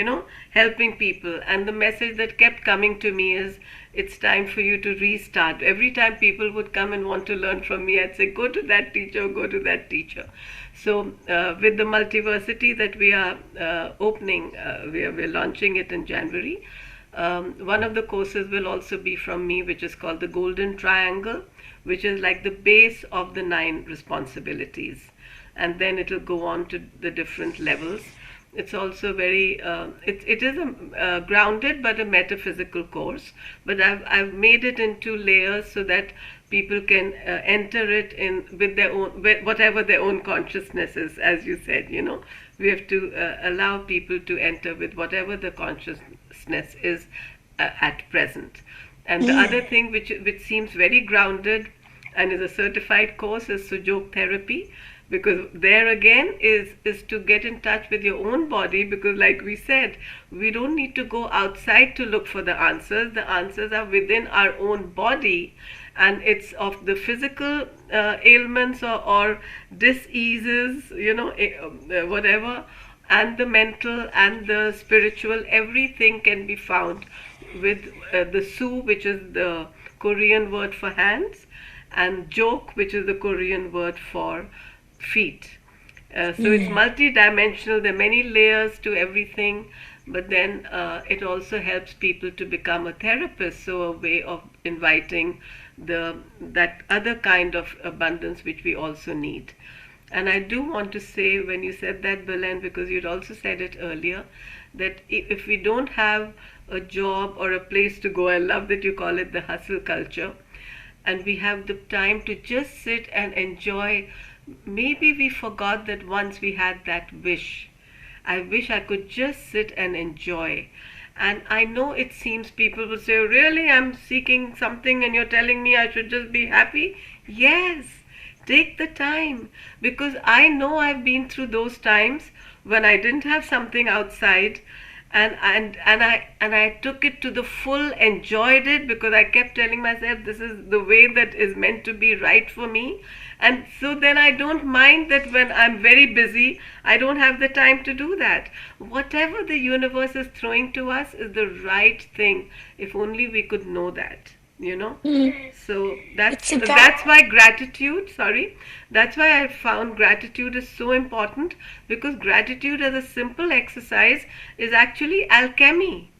helping people. And the message that kept coming to me is, it's time for you to restart. Every time people would come and want to learn from me, I'd say, go to that teacher, go to that teacher. So with the multiversity that we are opening, we're launching it in January. One of the courses will also be from me, which is called the Golden Triangle, which is like the base of the 9 responsibilities. And then it will go on to the different levels. It's also very, it is a grounded but a metaphysical course. But I've made it into layers so that people can enter it in with their own, whatever their own consciousness is. As you said, we have to allow people to enter with whatever the consciousness is at present. And the other thing which seems very grounded and is a certified course is Sujok therapy, because there again is to get in touch with your own body, because like we said, we don't need to go outside to look for the answers are within our own body, and it's of the physical ailments or diseases, whatever, and the mental and the spiritual, everything can be found with the Su, which is the Korean word for hands, and Jok, which is the Korean word for feet. So it's multi-dimensional. There are many layers to everything, but then it also helps people to become a therapist. So a way of inviting that other kind of abundance which we also need. And I do want to say, when you said that, Belen, because you'd also said it earlier, that if we don't have a job or a place to go, I love that you call it the hustle culture, and we have the time to just sit and enjoy. Maybe we forgot that once we had that wish. I wish I could just sit and enjoy. And I know it seems people will say, really, I'm seeking something and you're telling me I should just be happy? Yes, take the time. Because I know I've been through those times when I didn't have something outside, and I took it to the full, enjoyed it, because I kept telling myself this is the way that is meant to be right for me. And so then I don't mind that when I'm very busy, I don't have the time to do that. Whatever the universe is throwing to us is the right thing, if only we could know that. So that's why gratitude, that's why I found gratitude is so important, because gratitude as a simple exercise is actually alchemy.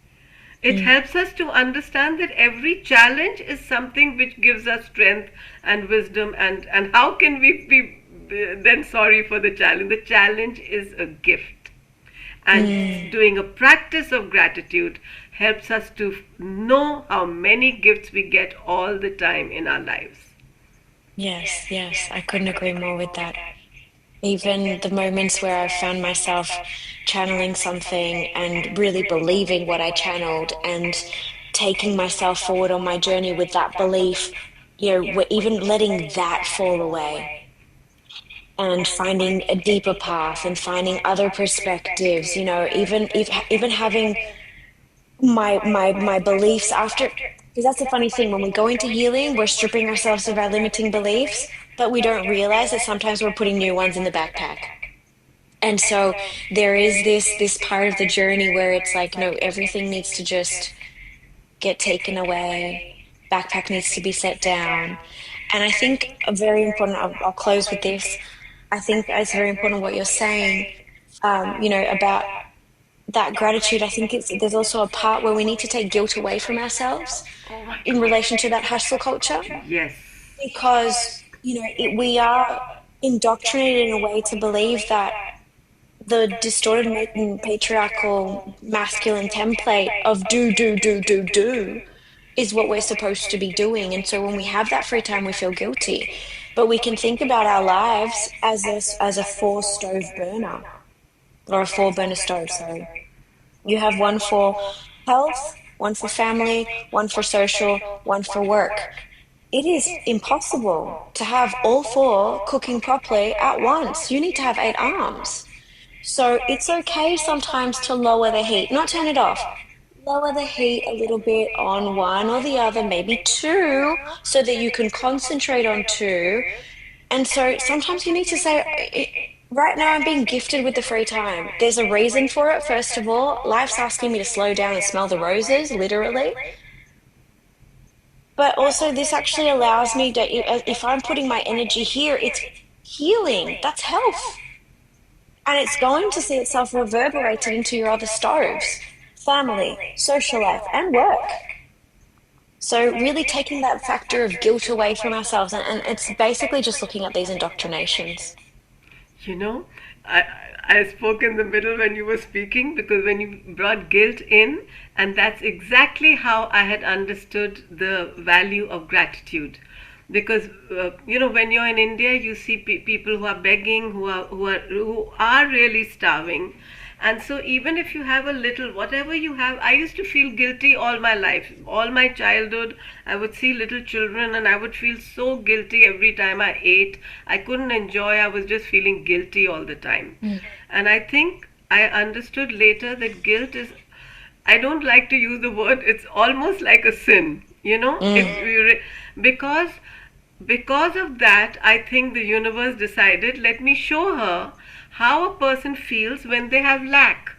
It helps us to understand that every challenge is something which gives us strength and wisdom, and how can we be then sorry for the challenge? The challenge is a gift. And doing a practice of gratitude helps us to know how many gifts we get all the time in our lives. Yes, I couldn't agree more with that. Even the moments where I found myself channeling something and really believing what I channeled and taking myself forward on my journey with that belief, even letting that fall away and finding a deeper path and finding other perspectives, even having my beliefs after, because that's the funny thing, when we go into healing, we're stripping ourselves of our limiting beliefs, but we don't realize that sometimes we're putting new ones in the backpack. And so there is this part of the journey where it's like, no, everything needs to just get taken away. Backpack needs to be set down. And I think a very important, I'll close with this. I think it's very important what you're saying, about that gratitude. I think there's also a part where we need to take guilt away from ourselves Oh my in God. relation to that hustle culture, Yes. because, we are indoctrinated in a way to believe that the distorted patriarchal masculine template of do is what we're supposed to be doing. And so when we have that free time, we feel guilty. But we can think about our lives as a four stove burner, or a four burner stove, sorry. You have one for health, one for family, one for social, one for work. It is impossible to have all four cooking properly at once. You need to have 8 arms. So it's okay sometimes to lower the heat, not turn it off. Lower the heat a little bit on one or the other, maybe two, so that you can concentrate on two. And so sometimes you need to say, right now I'm being gifted with the free time. There's a reason for it, first of all. Life's asking me to slow down and smell the roses, literally. But also this actually allows me to, if I'm putting my energy here, it's healing. That's health. And it's going to see itself reverberated into your other stoves, family, social life, and work. So really taking that factor of guilt away from ourselves, and it's basically just looking at these indoctrinations. You know, I, I spoke in the middle when you were speaking, because when you brought guilt in, and that's exactly how I had understood the value of gratitude. Because when you're in India, you see people who are begging, who are really starving. And so even if you have a little, whatever you have, I used to feel guilty all my life, all my childhood. I would see little children and I would feel so guilty every time I ate. I couldn't enjoy, I was just feeling guilty all the time. And I think I understood later that guilt is, I don't like to use the word, it's almost like a sin, because of that, I think the universe decided, let me show her how a person feels when they have lack.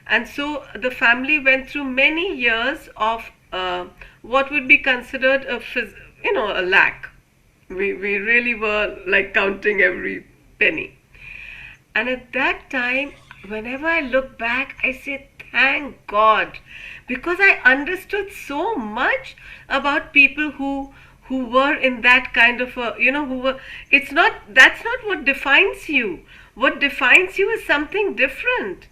And so the family went through many years of what would be considered a lack. We really were like counting every penny. And at that time, whenever I look back, I say, thank God, because I understood so much about people who were in that kind of a, who were, that's not what defines you. What defines you is something different.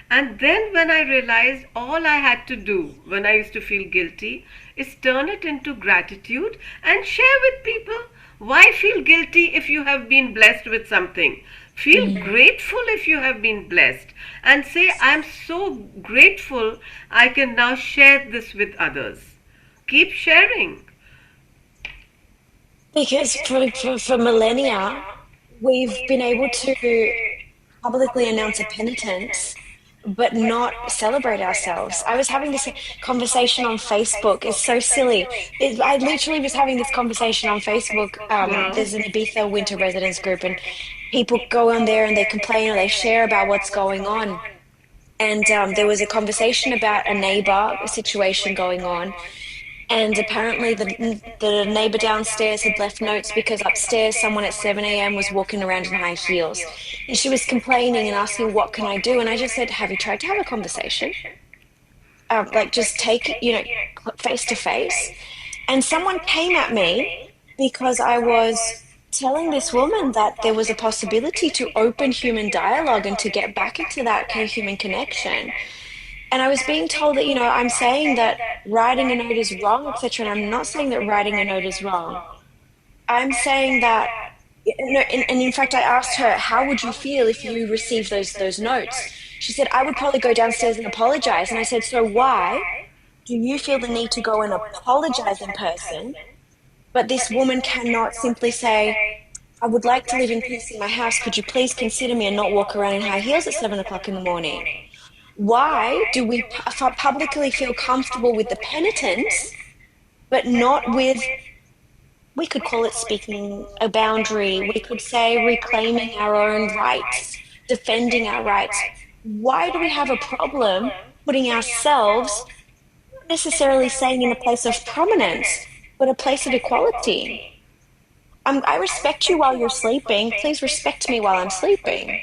And then when I realized all I had to do when I used to feel guilty is turn it into gratitude and share with people. Why feel guilty if you have been blessed with something? Feel grateful if you have been blessed, and say, I'm so grateful I can now share this with others. Keep sharing. Because for millennia, we've been able to publicly announce a penitence, but not celebrate ourselves. I was having this conversation on Facebook. It's so silly. I literally was having this conversation on Facebook. Wow. There's an Ibiza winter residence group, and people go on there and they complain or they share about what's going on. And there was a conversation about a neighbor situation going on. And apparently the neighbor downstairs had left notes because upstairs someone at 7 a.m. was walking around in high heels. And she was complaining and asking, what can I do? And I just said, have you tried to have a conversation? Just take it, face to face. And someone came at me because I was telling this woman that there was a possibility to open human dialogue and to get back into that human connection. And I was being told that, I'm saying that writing a note is wrong, etc. And I'm not saying that writing a note is wrong. I'm saying that, and in fact, I asked her, how would you feel if you received those notes? She said, I would probably go downstairs and apologize. And I said, so why do you feel the need to go and apologize in person? But this woman cannot simply say, I would like to live in peace in my house. Could you please consider me and not walk around in high heels at 7 o'clock in the morning? Why do we publicly feel comfortable with the penitence, but not with, we could call it speaking a boundary, we could say reclaiming our own rights defending our rights, why do we have a problem putting ourselves, not necessarily saying in a place of prominence, but a place of equality? I respect you while you're sleeping. Please respect me while I'm sleeping.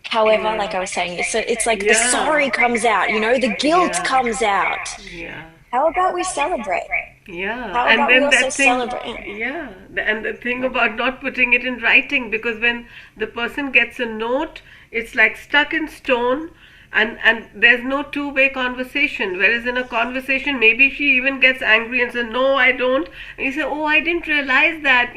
However, like I was saying, it's like the sorry comes out, the guilt comes out. Yeah. How about we celebrate? Yeah, How and about we then also that thing, celebrate? yeah, and the thing about not putting it in writing, because when the person gets a note, it's like stuck in stone, and there's no two-way conversation. Whereas in a conversation, maybe she even gets angry and says, "No, I don't," and you say, "Oh, I didn't realize that."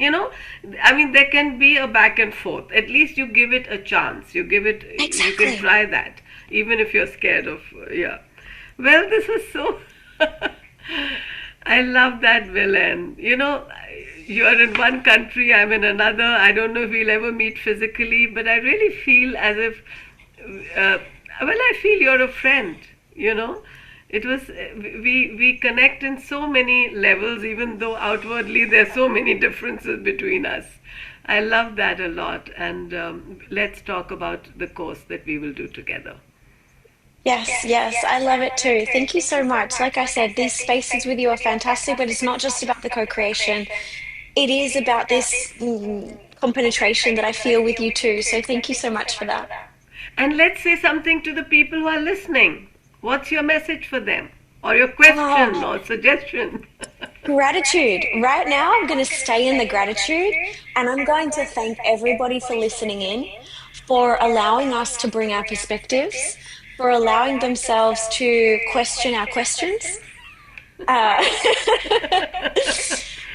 I mean, there can be a back and forth. At least you give it a chance. You Exactly. can try that, even if you're scared of, yeah. Well, this was so. I love that, Belen. You are in one country, I'm in another. I don't know if we'll ever meet physically, but I really feel as if, I feel you're a friend. It was we connect in so many levels, even though outwardly there's so many differences between us. I love that a lot, and let's talk about the course that we will do together. Yes, I love it too. Thank you so much. Like I said, these spaces with you are fantastic, but it's not just about the co-creation. It is about this compenetration that I feel with you too. So thank you so much for that. And let's say something to the people who are listening. What's your message for them? Or your question Oh, or suggestion? gratitude. Right now, I'm going to stay in the gratitude and I'm going to thank everybody for listening in, for allowing us to bring our perspectives, for allowing themselves to question our questions. Uh,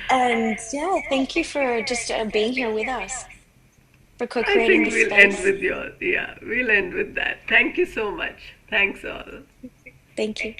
and yeah, thank you for just being here with us, for I co-creating think this we'll end space. with we'll end with that. Thank you so much. Thanks all. Thank you.